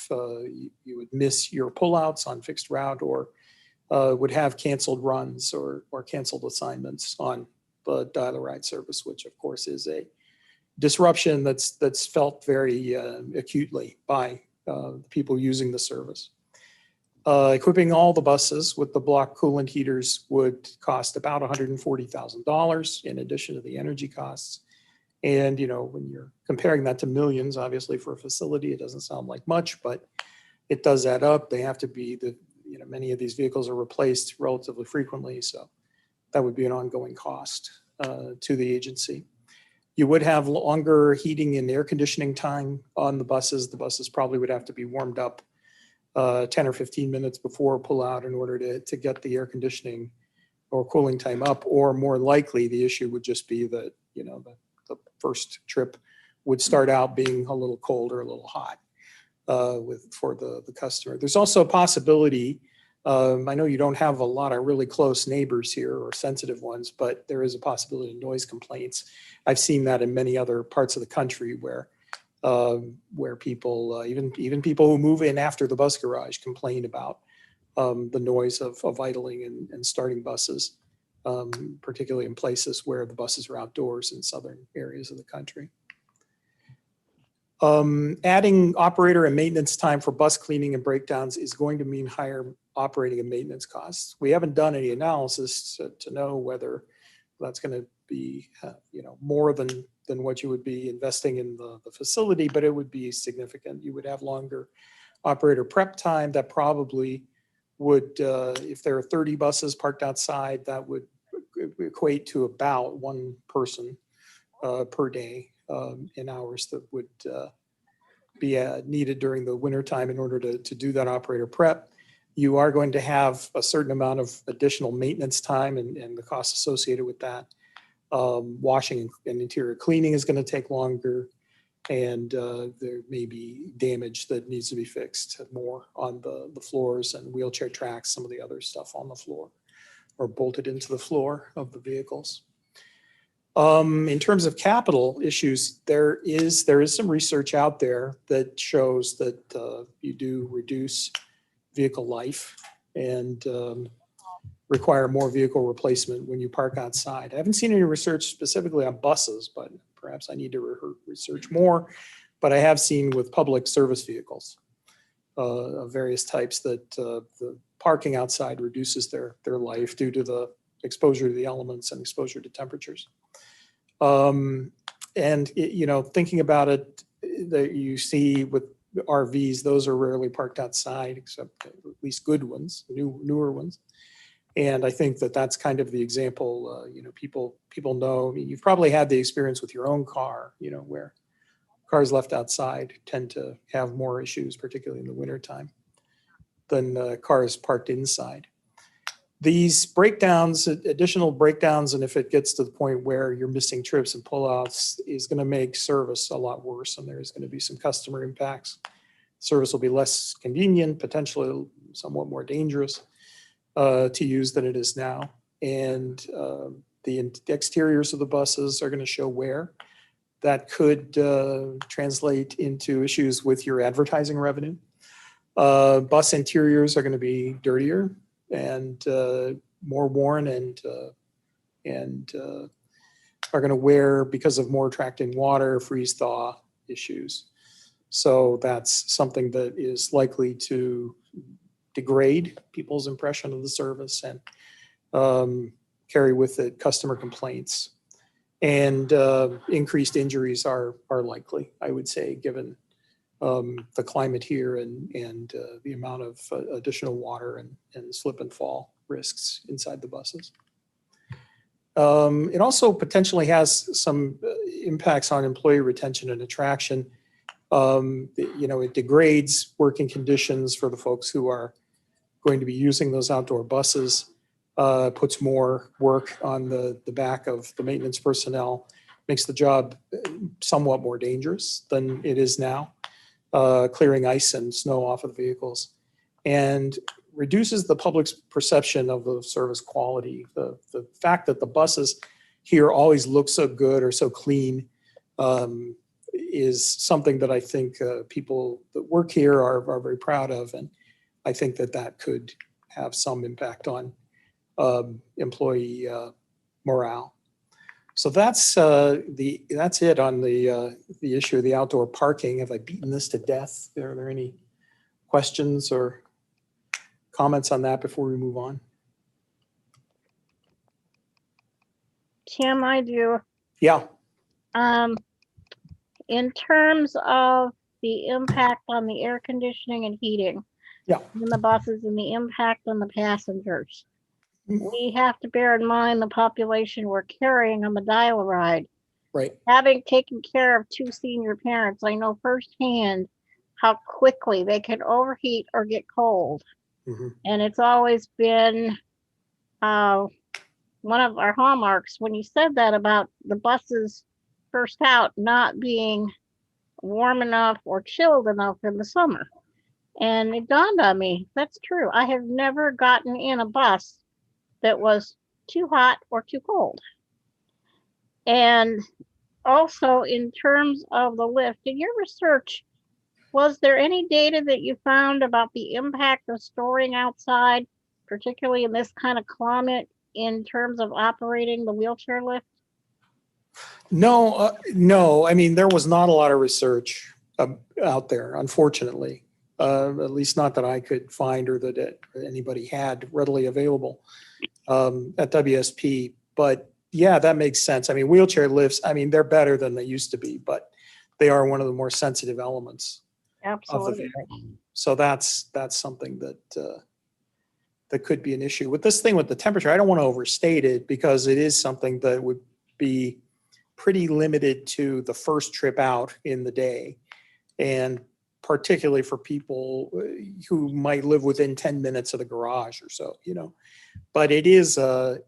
you would miss your pullouts on fixed route, or would have canceled runs or canceled assignments on the DialARide service, which of course is a disruption that's felt very acutely by people using the service. Equipping all the buses with the block coolant heaters would cost about $140,000 in addition to the energy costs. And, when you're comparing that to millions, obviously for a facility, it doesn't sound like much, but it does add up. They have to be many of these vehicles are replaced relatively frequently. So that would be an ongoing cost to the agency. You would have longer heating and air conditioning time on the buses. The buses probably would have to be warmed up 10 or 15 minutes before pull out in order to get the air conditioning or cooling time up, or more likely the issue would just be that, the first trip would start out being a little cold or a little hot for the customer. There's also a possibility, I know you don't have a lot of really close neighbors here or sensitive ones, but there is a possibility of noise complaints. I've seen that in many other parts of the country where people, even people who move in after the bus garage, complain about the noise of idling and starting buses, particularly in places where the buses are outdoors in southern areas of the country. Adding operator and maintenance time for bus cleaning and breakdowns is going to mean higher operating and maintenance costs. We haven't done any analysis to know whether that's going to be more than what you would be investing in the facility, but it would be significant. You would have longer operator prep time. That probably would, if there are 30 buses parked outside, that would equate to about one person per day in hours that would be needed during the winter time in order to do that operator prep. You are going to have a certain amount of additional maintenance time and the costs associated with that. Washing and interior cleaning is going to take longer, and there may be damage that needs to be fixed more on the floors and wheelchair tracks, some of the other stuff on the floor or bolted into the floor of the vehicles. In terms of capital issues, there is some research out there that shows that you do reduce vehicle life and require more vehicle replacement when you park outside. I haven't seen any research specifically on buses, but perhaps I need to research more. But I have seen with public service vehicles of various types that the parking outside reduces their life due to the exposure to the elements and exposure to temperatures. Thinking about it, that you see with RVs, those are rarely parked outside, except at least good ones, newer ones. And I think that's kind of the example, people know. I mean, you've probably had the experience with your own car, where cars left outside tend to have more issues, particularly in the wintertime, than cars parked inside. These breakdowns, additional breakdowns, and if it gets to the point where you're missing trips and pullouts, is going to make service a lot worse, and there's going to be some customer impacts. Service will be less convenient, potentially somewhat more dangerous to use than it is now. And the exteriors of the buses are going to show wear. That could translate into issues with your advertising revenue. Bus interiors are going to be dirtier and more worn and are going to wear because of more attracting water, freeze thaw issues. So that's something that is likely to degrade people's impression of the service and carry with it customer complaints. And increased injuries are likely, I would say, given the climate here and the amount of additional water and slip and fall risks inside the buses. It also potentially has some impacts on employee retention and attraction. It degrades working conditions for the folks who are going to be using those outdoor buses, puts more work on the back of the maintenance personnel, makes the job somewhat more dangerous than it is now, clearing ice and snow off of the vehicles, and reduces the public's perception of the service quality. The fact that the buses here always look so good or so clean is something that I think people that work here are very proud of. And I think that could have some impact on employee morale. So that's it on the issue of the outdoor parking. Have I beaten this to death? Are there any questions or comments on that before we move on? Tim, I do. Yeah. In terms of the impact on the air conditioning and heating. Yeah. In the buses and the impact on the passengers. We have to bear in mind the population we're carrying on the DialARide. Right. Having taken care of 2 senior parents, I know firsthand how quickly they can overheat or get cold. Mm-hmm. And it's always been one of our hallmarks when you said that about the buses first out not being warm enough or chilled enough in the summer. And it dawned on me, that's true. I have never gotten in a bus that was too hot or too cold. And also in terms of the lift, in your research, was there any data that you found about the impact of storing outside, particularly in this kind of climate, in terms of operating the wheelchair lift? No. I mean, there was not a lot of research out there, unfortunately. At least not that I could find or that anybody had readily available at WSP. But yeah, that makes sense. I mean, wheelchair lifts, I mean, they're better than they used to be, but they are one of the more sensitive elements. Absolutely. So that's something that could be an issue. With this thing with the temperature, I don't want to overstate it because it is something that would be pretty limited to the first trip out in the day. And particularly for people who might live within 10 minutes of the garage or so, but it is a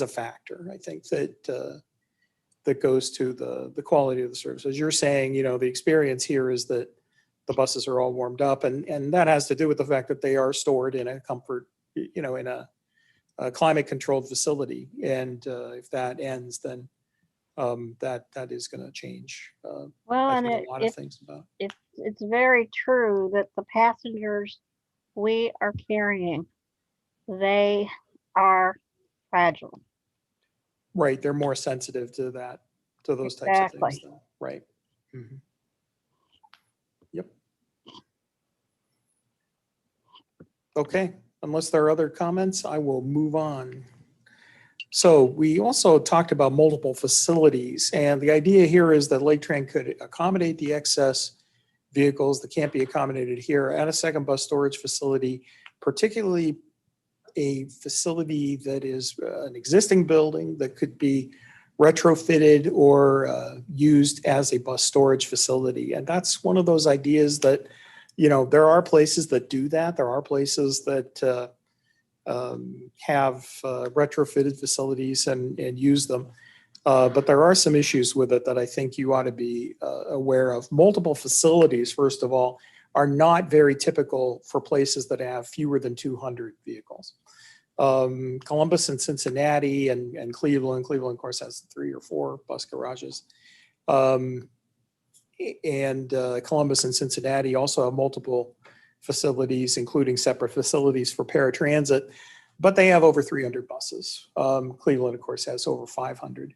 factor, I think, that goes to the quality of the service. As you're saying, the experience here is that the buses are all warmed up, and that has to do with the fact that they are stored in a comfort, in a climate controlled facility. And if that ends, then that is going to change. Well, I and think a lot of things about it's very true that the passengers we are carrying, they are fragile. Right, they're more sensitive to those types of things. Though. Right. Mm-hmm. Yep. Okay, unless there are other comments, I will move on. So we also talked about multiple facilities, and the idea here is that Laketran could accommodate the excess vehicles that can't be accommodated here at a second bus storage facility, particularly a facility that is an existing building that could be retrofitted or used as a bus storage facility. And that's one of those ideas that, there are places that do that. There are places that have retrofitted facilities and use them. But there are some issues with it that I think you ought to be aware of. Multiple facilities, first of all, are not very typical for places that have fewer than 200 vehicles. Columbus and Cincinnati and Cleveland. Cleveland, of course, has 3 or 4 bus garages. And Columbus and Cincinnati also have multiple facilities, including separate facilities for paratransit, but they have over 300 buses. Cleveland, of course, has over 500.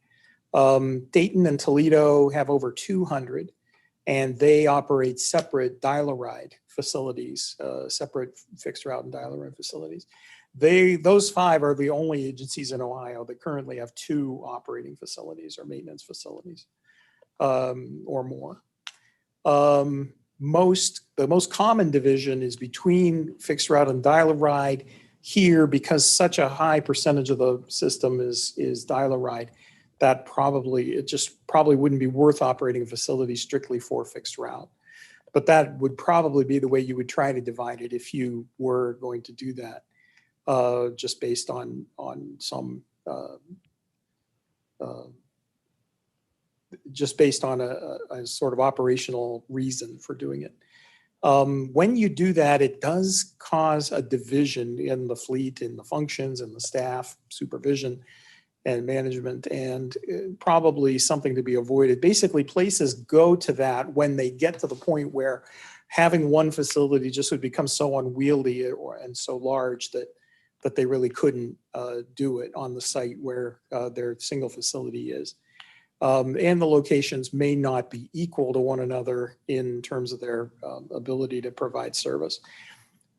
Dayton and Toledo have over 200, and they operate separate DialARide facilities, separate fixed route and DialARide facilities. Those 5 are the only agencies in Ohio that currently have 2 operating facilities or maintenance facilities or more. The most common division is between fixed route and DialARide here, because such a high percentage of the system is DialARide, that it just probably wouldn't be worth operating a facility strictly for fixed route. But that would probably be the way you would try to divide it if you were going to do that, just based on some just based on a sort of operational reason for doing it. When you do that, it does cause a division in the fleet, in the functions, and the staff, supervision, and management, and probably something to be avoided. Basically, places go to that when they get to the point where having one facility just would become so unwieldy and so large that they really couldn't do it on the site where their single facility is. And the locations may not be equal to one another in terms of their ability to provide service.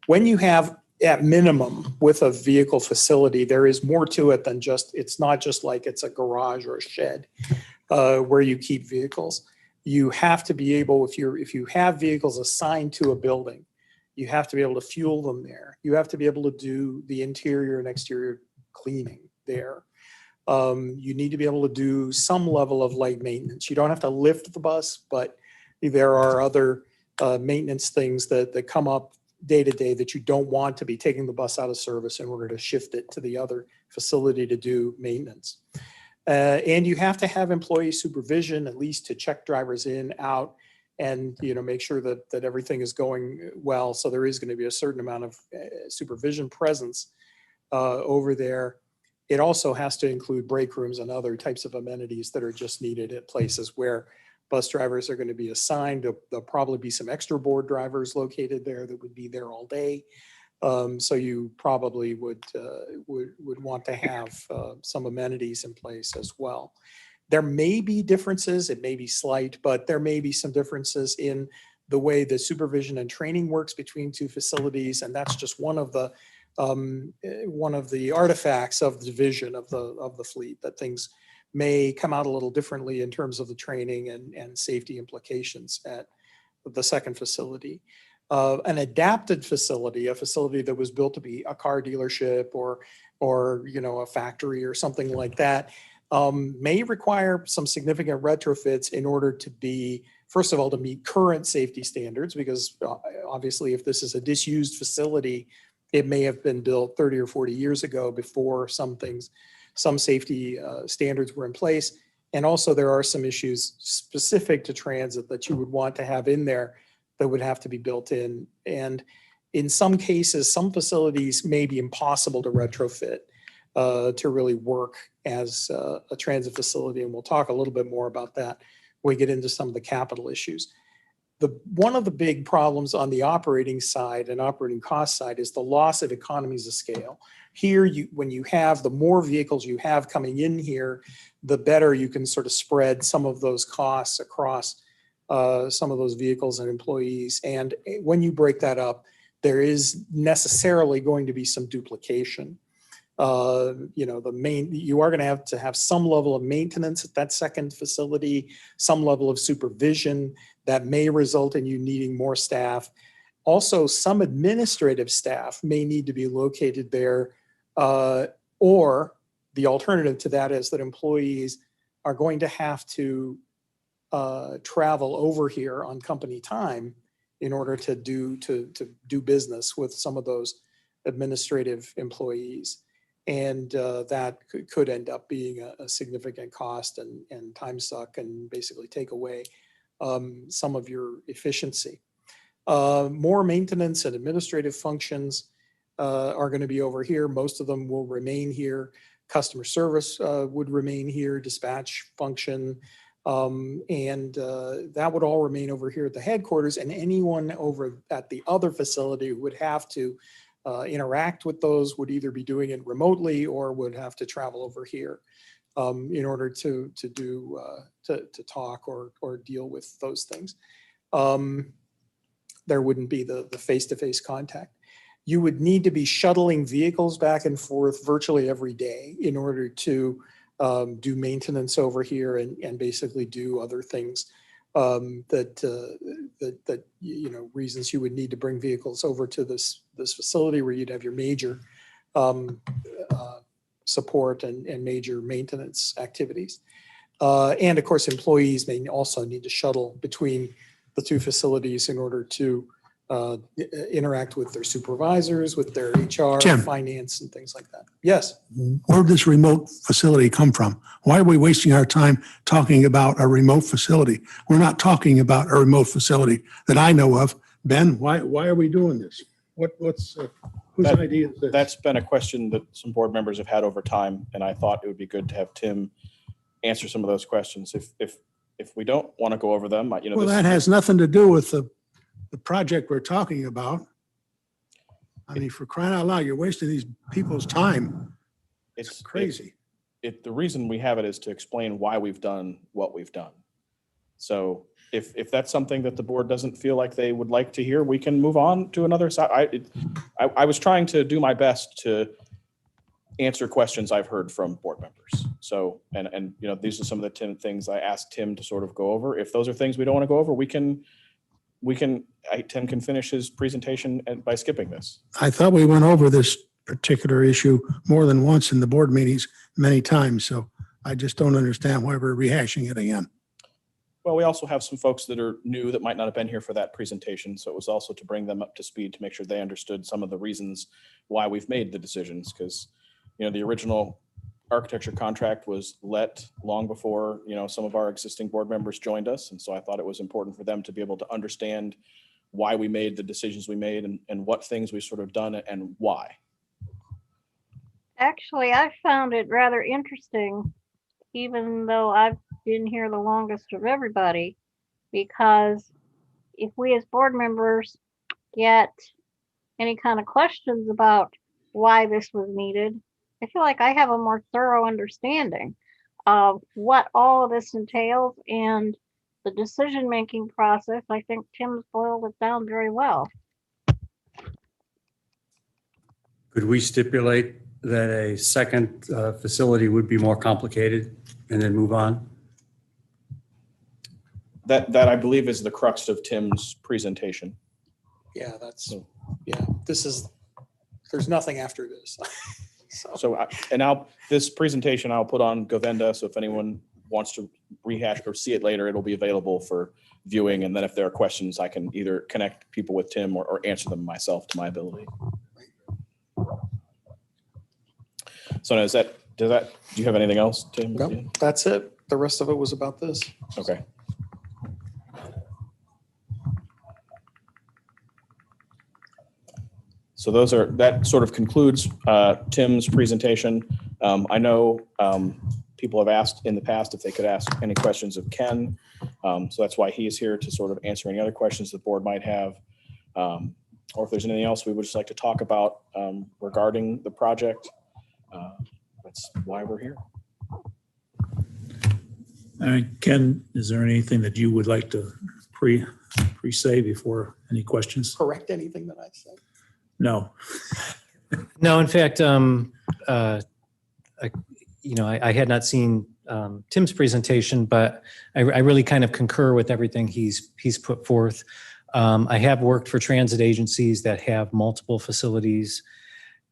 When you have, at minimum, with a vehicle facility, there is more to it than just, it's not just like it's a garage or a shed where you keep vehicles. You have to be able, if you have vehicles assigned to a building, you have to be able to fuel them there. You have to be able to do the interior and exterior cleaning there. You need to be able to do some level of light maintenance. You don't have to lift the bus, but there are other maintenance things that come up day to day that you don't want to be taking the bus out of service in order to shift it to the other facility to do maintenance. And you have to have employee supervision, at least to check drivers in, out, and make sure that everything is going well. So there is going to be a certain amount of supervision presence over there. It also has to include break rooms and other types of amenities that are just needed at places where bus drivers are going to be assigned. There'll probably be some extra board drivers located there that would be there all day. So you probably would want to have some amenities in place as well. There may be differences, it may be slight, but there may be some differences in the way the supervision and training works between 2 facilities, and that's just one of the artifacts of the division of the fleet, that things may come out a little differently in terms of the training and safety implications at the second facility. An adapted facility, a facility that was built to be a car dealership or a factory or something like that, may require some significant retrofits in order to be, first of all, to meet current safety standards, because obviously if this is a disused facility, it may have been built 30 or 40 years ago before some safety standards were in place. And also there are some issues specific to transit that you would want to have in there that would have to be built in. And in some cases, some facilities may be impossible to retrofit to really work as a transit facility. And we'll talk a little bit more about that when we get into some of the capital issues. One of the big problems on the operating side and operating cost side is the loss of economies of scale. Here, when you have the more vehicles you have coming in here, the better you can sort of spread some of those costs across some of those vehicles and employees. And when you break that up, there is necessarily going to be some duplication. You are going to have some level of maintenance at that second facility, some level of supervision that may result in you needing more staff. Also, some administrative staff may need to be located there, or the alternative to that is that employees are going to have to travel over here on company time in order to do business with some of those administrative employees. And that could end up being a significant cost and time suck, and basically take away some of your efficiency. More maintenance and administrative functions are going to be over here. Most of them will remain here. Customer service would remain here, dispatch function, and that would all remain over here at the headquarters. And anyone over at the other facility who would have to interact with those would either be doing it remotely or would have to travel over here in order to talk or deal with those things. There wouldn't be the face-to-face contact. You would need to be shuttling vehicles back and forth virtually every day in order to do maintenance over here and basically do other things that reasons you would need to bring vehicles over to this facility where you'd have your major support and major maintenance activities. And of course, employees may also need to shuttle between the two facilities in order to interact with their supervisors, with their HR, Jim. finance, and things like that. Yes. Where did this remote facility come from? Why are we wasting our time talking about a remote facility? We're not talking about a remote facility that I know of. Ben, why are we doing this? What's whose idea is this? That's been a question that some board members have had over time, and I thought it would be good to have Tim answer some of those questions. If we don't want to go over them, Well, that has nothing to do with the project we're talking about. I mean, for crying out loud, you're wasting these people's time. It's crazy. The reason we have it is to explain why we've done what we've done. So if that's something that the board doesn't feel like they would like to hear, we can move on to another side. I was trying to do my best to answer questions I've heard from board members. So, and these are some of the things I asked Tim to sort of go over. If those are things we don't want to go over, Tim can finish his presentation by skipping this. I thought we went over this particular issue more than once in the board meetings many times. So I just don't understand why we're rehashing it again. Well, we also have some folks that are new that might not have been here for that presentation. So it was also to bring them up to speed to make sure they understood some of the reasons why we've made the decisions. Because, the original architecture contract was let long before, some of our existing board members joined us. And so I thought it was important for them to be able to understand why we made the decisions we made and what things we've sort of done and why. Actually, I found it rather interesting, even though I've been here the longest of everybody, because if we as board members get any kind of questions about why this was needed, I feel like I have a more thorough understanding of what all of this entails and the decision-making process. I think Tim's boiled it down very well. Could we stipulate that a second facility would be more complicated and then move on? That I believe is the crux of Tim's presentation. Yeah, there's nothing after this. This presentation I'll put on Govenda. So if anyone wants to rehash or see it later, it'll be available for viewing. And then if there are questions, I can either connect people with Tim or answer them myself to my ability. So do you have anything else, Tim? No, that's it. The rest of it was about this. Okay. So that sort of concludes Tim's presentation. I know people have asked in the past if they could ask any questions of Ken. So that's why he is here to sort of answer any other questions the board might have. Or if there's anything else we would just like to talk about regarding the project. That's why we're here. All right, Ken, is there anything that you would like to pre-say before any questions? Correct anything that I said? No. No, in fact, I had not seen Tim's presentation, but I really kind of concur with everything he's put forth. I have worked for transit agencies that have multiple facilities.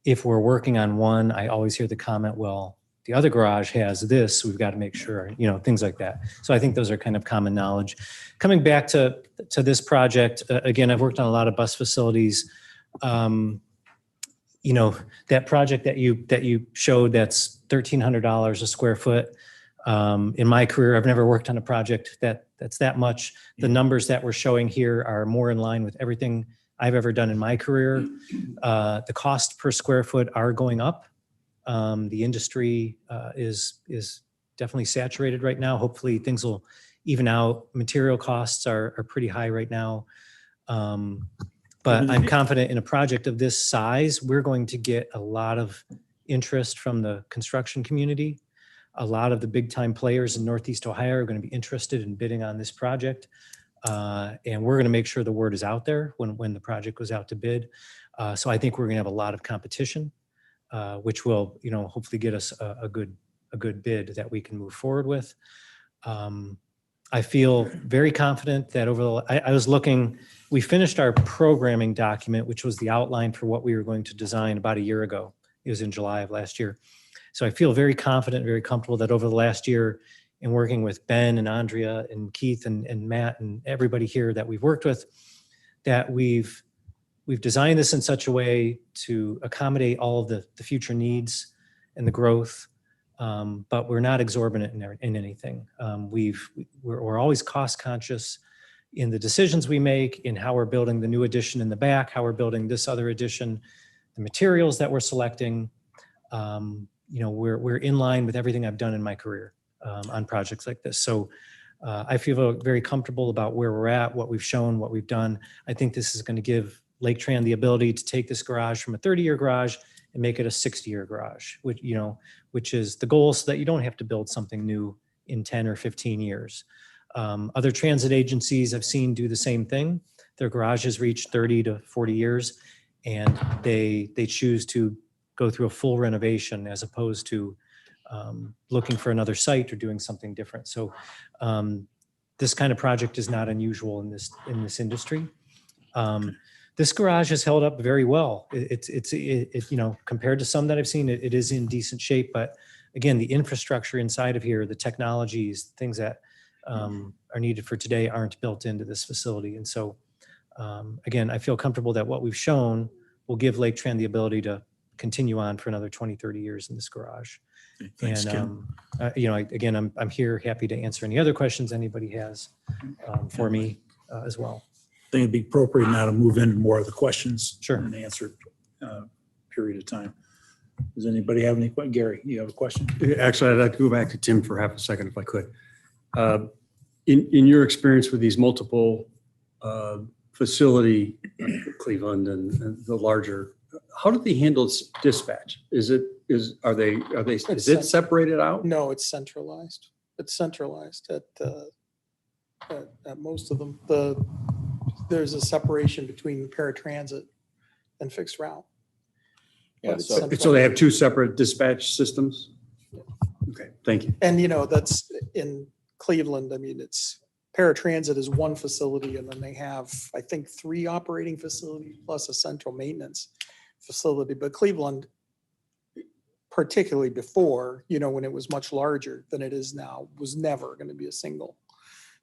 If we're working on one, I always hear the comment, well, the other garage has this, we've got to make sure, things like that. So I think those are kind of common knowledge. Coming back to this project, again, I've worked on a lot of bus facilities. That project that you showed, that's $1,300 a square foot. In my career, I've never worked on a project that's that much. The numbers that we're showing here are more in line with everything I've ever done in my career. The cost per square foot are going up. The industry is definitely saturated right now. Hopefully things will even out. Material costs are pretty high right now. But I'm confident in a project of this size, we're going to get a lot of interest from the construction community. A lot of the big time players in Northeast Ohio are going to be interested in bidding on this project. And we're going to make sure the word is out there when the project goes out to bid. So I think we're going to have a lot of competition, which will, hopefully get us a good bid that we can move forward with. I feel very confident that I was looking, we finished our programming document, which was the outline for what we were going to design about a year ago. It was in July of last year. So I feel very confident, very comfortable that over the last year in working with Ben and Andrea and Keith and Matt and everybody here that we've worked with, that we've designed this in such a way to accommodate all of the future needs and the growth. But we're not exorbitant in anything. We're always cost conscious in the decisions we make, in how we're building the new addition in the back, how we're building this other addition, the materials that we're selecting. We're in line with everything I've done in my career on projects like this. So I feel very comfortable about where we're at, what we've shown, what we've done. I think this is going to give Laketran the ability to take this garage from a 30-year garage and make it a 60-year garage, which is the goal, so that you don't have to build something new in 10 or 15 years. Other transit agencies I've seen do the same thing. Their garages reach 30 to 40 years, and they choose to go through a full renovation as opposed to looking for another site or doing something different. So this kind of project is not unusual in this industry. This garage has held up very well. It's compared to some that I've seen, it is in decent shape. But again, the infrastructure inside of here, the technologies, things that are needed for today aren't built into this facility. And so, again, I feel comfortable that what we've shown will give Laketran the ability to continue on for another 20, 30 years in this garage. Thanks, And, again, I'm here happy to answer any other questions anybody has for me as well. I think it'd be appropriate now to move into more of the questions. Sure. And answer period of time. Does anybody have any? Gary, you have a question? Actually, I'd like to go back to Tim for half a second if I could. In your experience with these multiple facility, Cleveland and the larger, how do they handle dispatch? Is it separated out? No, it's centralized. It's centralized at most of them. There's a separation between paratransit and fixed route. Yeah, But it's so centralized. So they have two separate dispatch systems? Okay, thank you. And that's in Cleveland. I mean, it's paratransit is one facility, and then they have, I think, 3 operating facilities plus a central maintenance facility. But Cleveland, particularly before, when it was much larger than it is now, was never going to be a single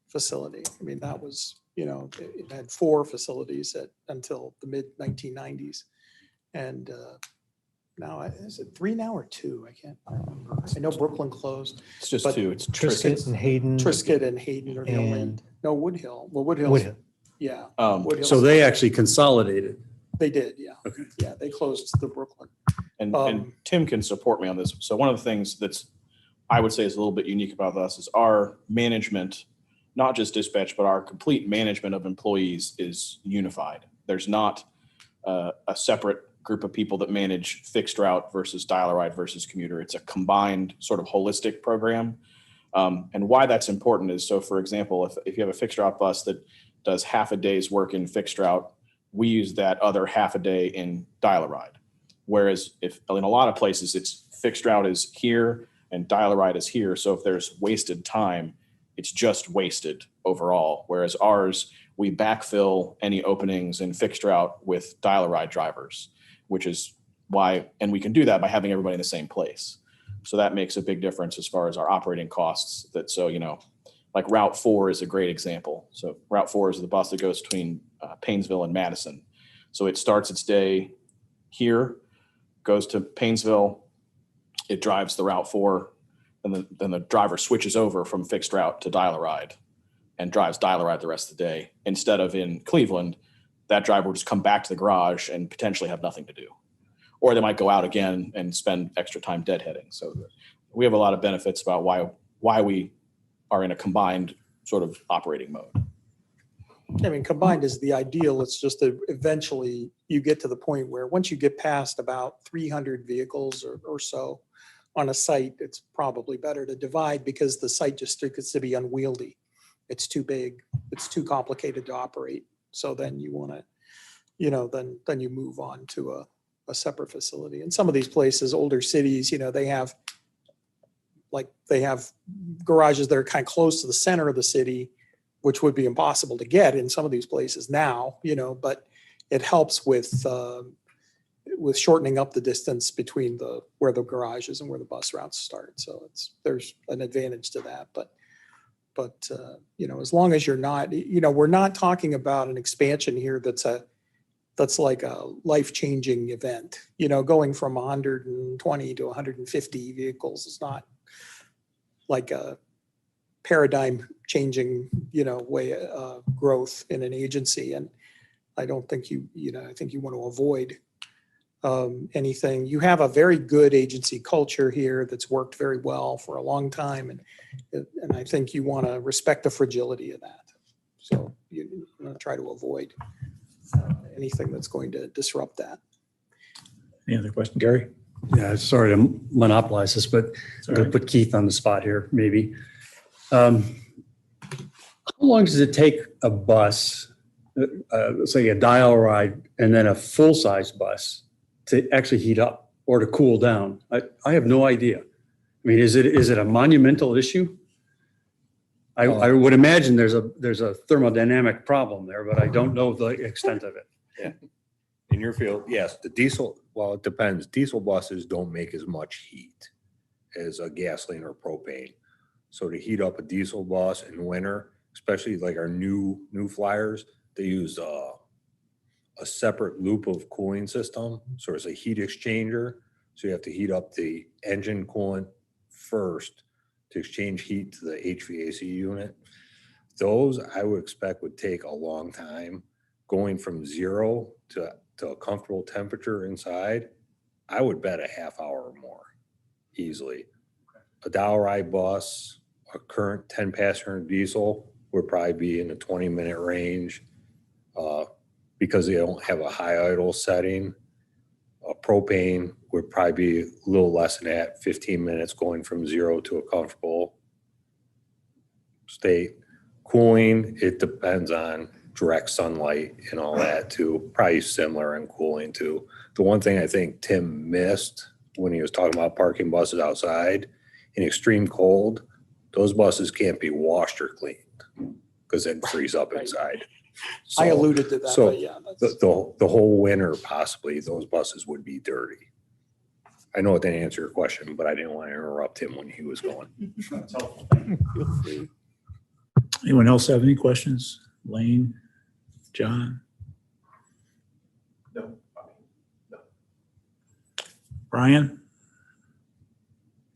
facility. I mean, that was, it had 4 facilities until the mid 1990s. And now, is it 3 now or 2? I can't remember. I know Brooklyn closed. it's just but 2. It's Triscuit and Hayden. Triscuit and Hayden are the only, And no, Woodhill. Well, Woodhill. Woodhill. Yeah. Um, Woodhill. So they actually consolidated. They did, yeah. Okay. Yeah, they closed the Brooklyn. and Tim can support me on this. So one of the things that's, I would say, is a little bit unique about us is our management, not just dispatch, but our complete management of employees is unified. There's not a separate group of people that manage fixed route versus DialARide versus commuter. It's a combined sort of holistic program. And why that's important is, so for example, if you have a fixed route bus that does half a day's work in fixed route, we use that other half a day in DialARide. Whereas if in a lot of places it's fixed route is here and DialARide is here. So if there's wasted time, it's just wasted overall. Whereas ours, we backfill any openings in fixed route with DialARide drivers, which is why, and we can do that by having everybody in the same place. So that makes a big difference as far as our operating costs. Like Route 4 is a great example. So Route 4 is the bus that goes between Painesville and Madison. So it starts its day here, goes to Painesville, it drives the Route 4, and then the driver switches over from fixed route to DialARide and drives DialARide the rest of the day. Instead of in Cleveland, that driver will just come back to the garage and potentially have nothing to do. Or they might go out again and spend extra time deadheading. So we have a lot of benefits about why we are in a combined sort of operating mode. I mean, combined is the ideal. It's just that eventually you get to the point where once you get past about 300 vehicles or so on a site, it's probably better to divide because the site just gets to be unwieldy. It's too big. It's too complicated to operate. So then you want to, you know, then you move on to a separate facility. And some of these places, older cities, you know, they have garages that are kind of close to the center of the city, which would be impossible to get in some of these places now, you know, but it helps with shortening up the distance between where the garage is and where the bus routes start. So there's an advantage to that. But you know, as long as you're not, you know, we're not talking about an expansion here that's like a life-changing event. You know, going from 120 to 150 vehicles is not like a paradigm changing, you know, way growth in an agency. And I don't think I think you want to avoid anything. You have a very good agency culture here that's worked very well for a long time. And I think you want to respect the fragility of that. So you want to try to avoid anything that's going to disrupt that. Any other question, Gary? Yeah, sorry to monopolize this, but I'm going to put Keith on the spot here, maybe. How long does it take a bus, say a DialARide, and then a full-size bus to actually heat up or to cool down? I have no idea. I mean, is it a monumental issue? I would imagine there's a thermodynamic problem there, but I don't know the extent of it. Yeah. In your field, yes, the diesel, well, it depends. Diesel buses don't make as much heat as a gasoline or propane. So to heat up a diesel bus in winter, especially like our new flyers, they use a separate loop of cooling system. So it's a heat exchanger. So you have to heat up the engine coolant first to exchange heat to the HVAC unit. Those I would expect would take a long time. Going from 0 to a comfortable temperature inside, I would bet a half hour or more easily. A DialARide bus, a current 10-passenger diesel would probably be in the 20-minute range because they don't have a high idle setting. A propane would probably be a little less than that, 15 minutes going from 0 to a comfortable state. Cooling, it depends on direct sunlight and all that too. Probably similar in cooling too. The one thing I think Tim missed when he was talking about parking buses outside, in extreme cold, those buses can't be washed or cleaned because then freeze up inside. So, I alluded to that, but yeah. the whole winter, possibly, those buses would be dirty. I know it didn't answer your question, but I didn't want to interrupt him when he was going. Feel free. Anyone else have any questions? Lane, John? No. Brian?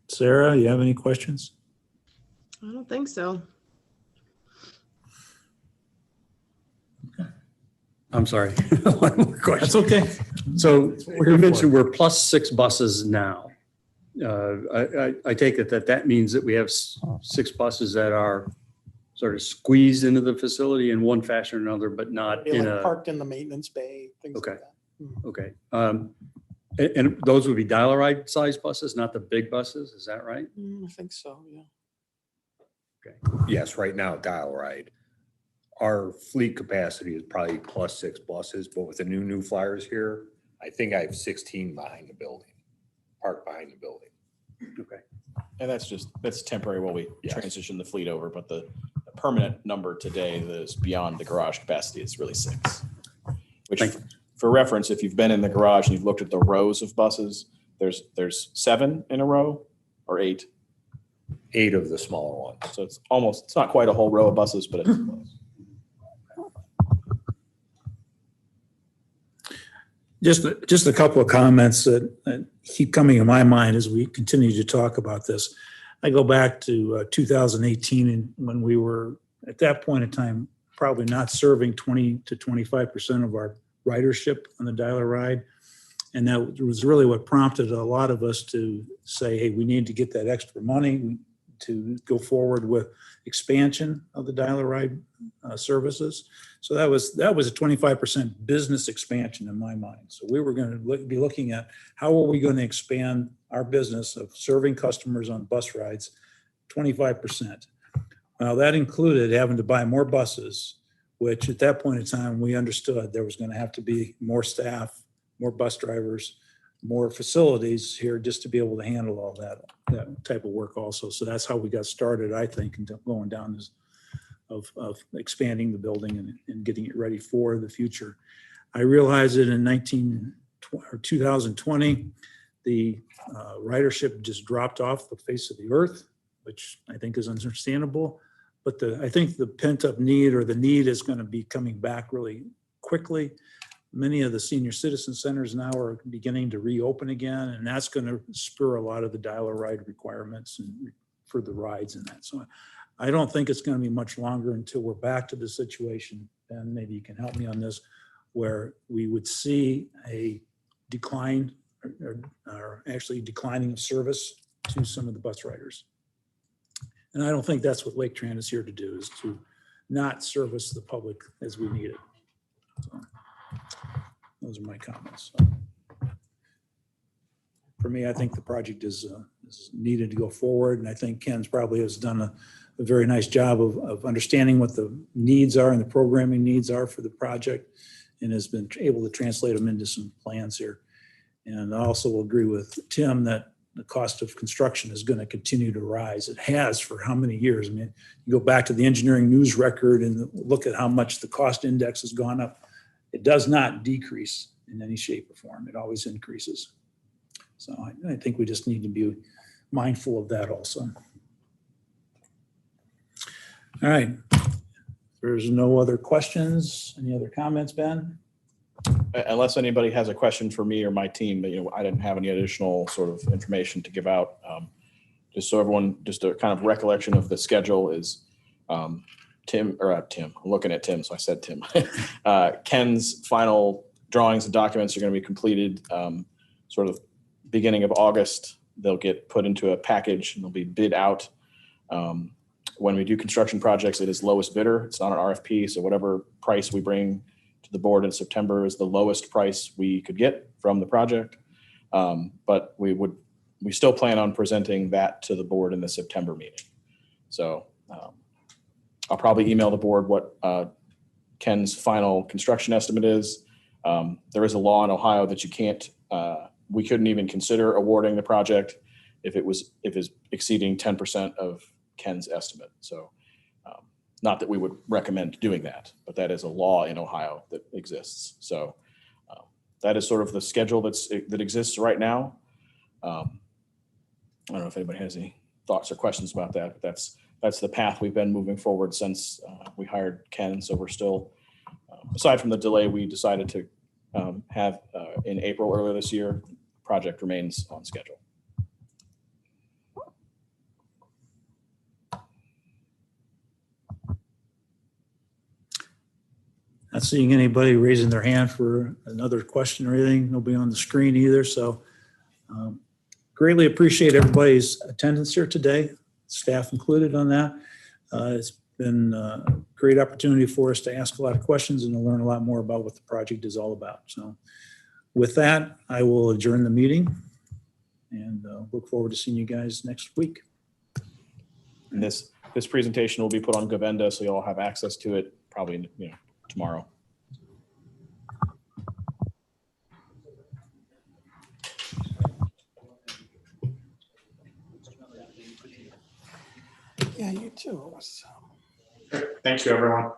Sarah, you have any questions? I don't think so. I'm sorry. One more question. That's okay. So here you for. mentioned we're plus 6 buses now. I take it that means that we have 6 buses that are sort of squeezed into the facility in one fashion or another, but not They're in like a. parked in the maintenance bay, things Okay. like that. Okay. And those would be DialARide size buses, not the big buses. Is that right? I think so, yeah. Yes, right now, DialARide. Our fleet capacity is probably plus 6 buses, but with the new flyers here, I think I have 16 behind the building, parked behind the building. Okay. And that's temporary while we Yes. transition the fleet over, but the permanent number today that is beyond the garage capacity is really 6. Which, Thank you. for reference, if you've been in the garage and you've looked at the rows of buses, there's 7 in a row or 8. 8 of the smaller ones. So it's not quite a whole row of buses, but it's close. Just a couple of comments that keep coming in my mind as we continue to talk about this. I go back to 2018 and when we were at that point in time probably not serving 20 to 25% of our ridership on the DialARide. And that was really what prompted a lot of us to say, hey, we need to get that extra money to go forward with expansion of the DialARide services. So that was a 25% business expansion in my mind. So we were going to be looking at how are we going to expand our business of serving customers on bus rides 25%. Now that included having to buy more buses, which at that point in time, we understood there was going to have to be more staff, more bus drivers, more facilities here just to be able to handle all that type of work also. So that's how we got started, I think, and going down this of expanding the building and getting it ready for the future. I realized that in 2020, the ridership just dropped off the face of the earth, which I think is understandable. But I think the pent-up need or the need is going to be coming back really quickly. Many of the senior citizen centers now are beginning to reopen again, and that's going to spur a lot of the DialARide requirements and for the rides and that. So I don't think it's going to be much longer until we're back to the situation, and maybe you can help me on this, where we would see a decline or actually declining of service to some of the bus riders. And I don't think that's what Laketran is here to do, is to not service the public as we need it. So, those are my comments. So, for me, I think the project is needed to go forward, and I think Ken's probably has done a very nice job of understanding what the needs are and the programming needs are for the project, and has been able to translate them into some plans here. And I also will agree with Tim that the cost of construction is going to continue to rise. It has for how many years? I mean, you go back to the engineering news record and look at how much the cost index has gone up. It does not decrease in any shape or form. It always increases. So I think we just need to be mindful of that also. All right. There's no other questions. Any other comments, Ben? Unless anybody has a question for me or my team, but I didn't have any additional sort of information to give out. Just so everyone, just a kind of recollection of the schedule is Tim, I'm looking at Tim, so I said Tim. Ken's final drawings and documents are going to be completed sort of beginning of August. They'll get put into a package and they'll be bid out. When we do construction projects, it is lowest bidder. It's not an RFP, so whatever price we bring to the board in September is the lowest price we could get from the project. But we still plan on presenting that to the board in the September meeting. So I'll probably email the board what Ken's final construction estimate is. There is a law in Ohio that you can't, we couldn't even consider awarding the project if it's exceeding 10% of Ken's estimate. So not that we would recommend doing that, but that is a law in Ohio that exists. So that is sort of the schedule that exists right now. I don't know if anybody has any thoughts or questions about that, but that's the path we've been moving forward since we hired Ken. So we're still, aside from the delay we decided to have in April earlier this year, the project remains on schedule. Not seeing anybody raising their hand for another question or anything. Nobody on the screen either. So greatly appreciate everybody's attendance here today, staff included on that. It's been a great opportunity for us to ask a lot of questions and to learn a lot more about what the project is all about. So with that, I will adjourn the meeting and look forward to seeing you guys next week. And this presentation will be put on Govenda, so you'll have access to it probably tomorrow. Yeah, you too. Thank you, everyone.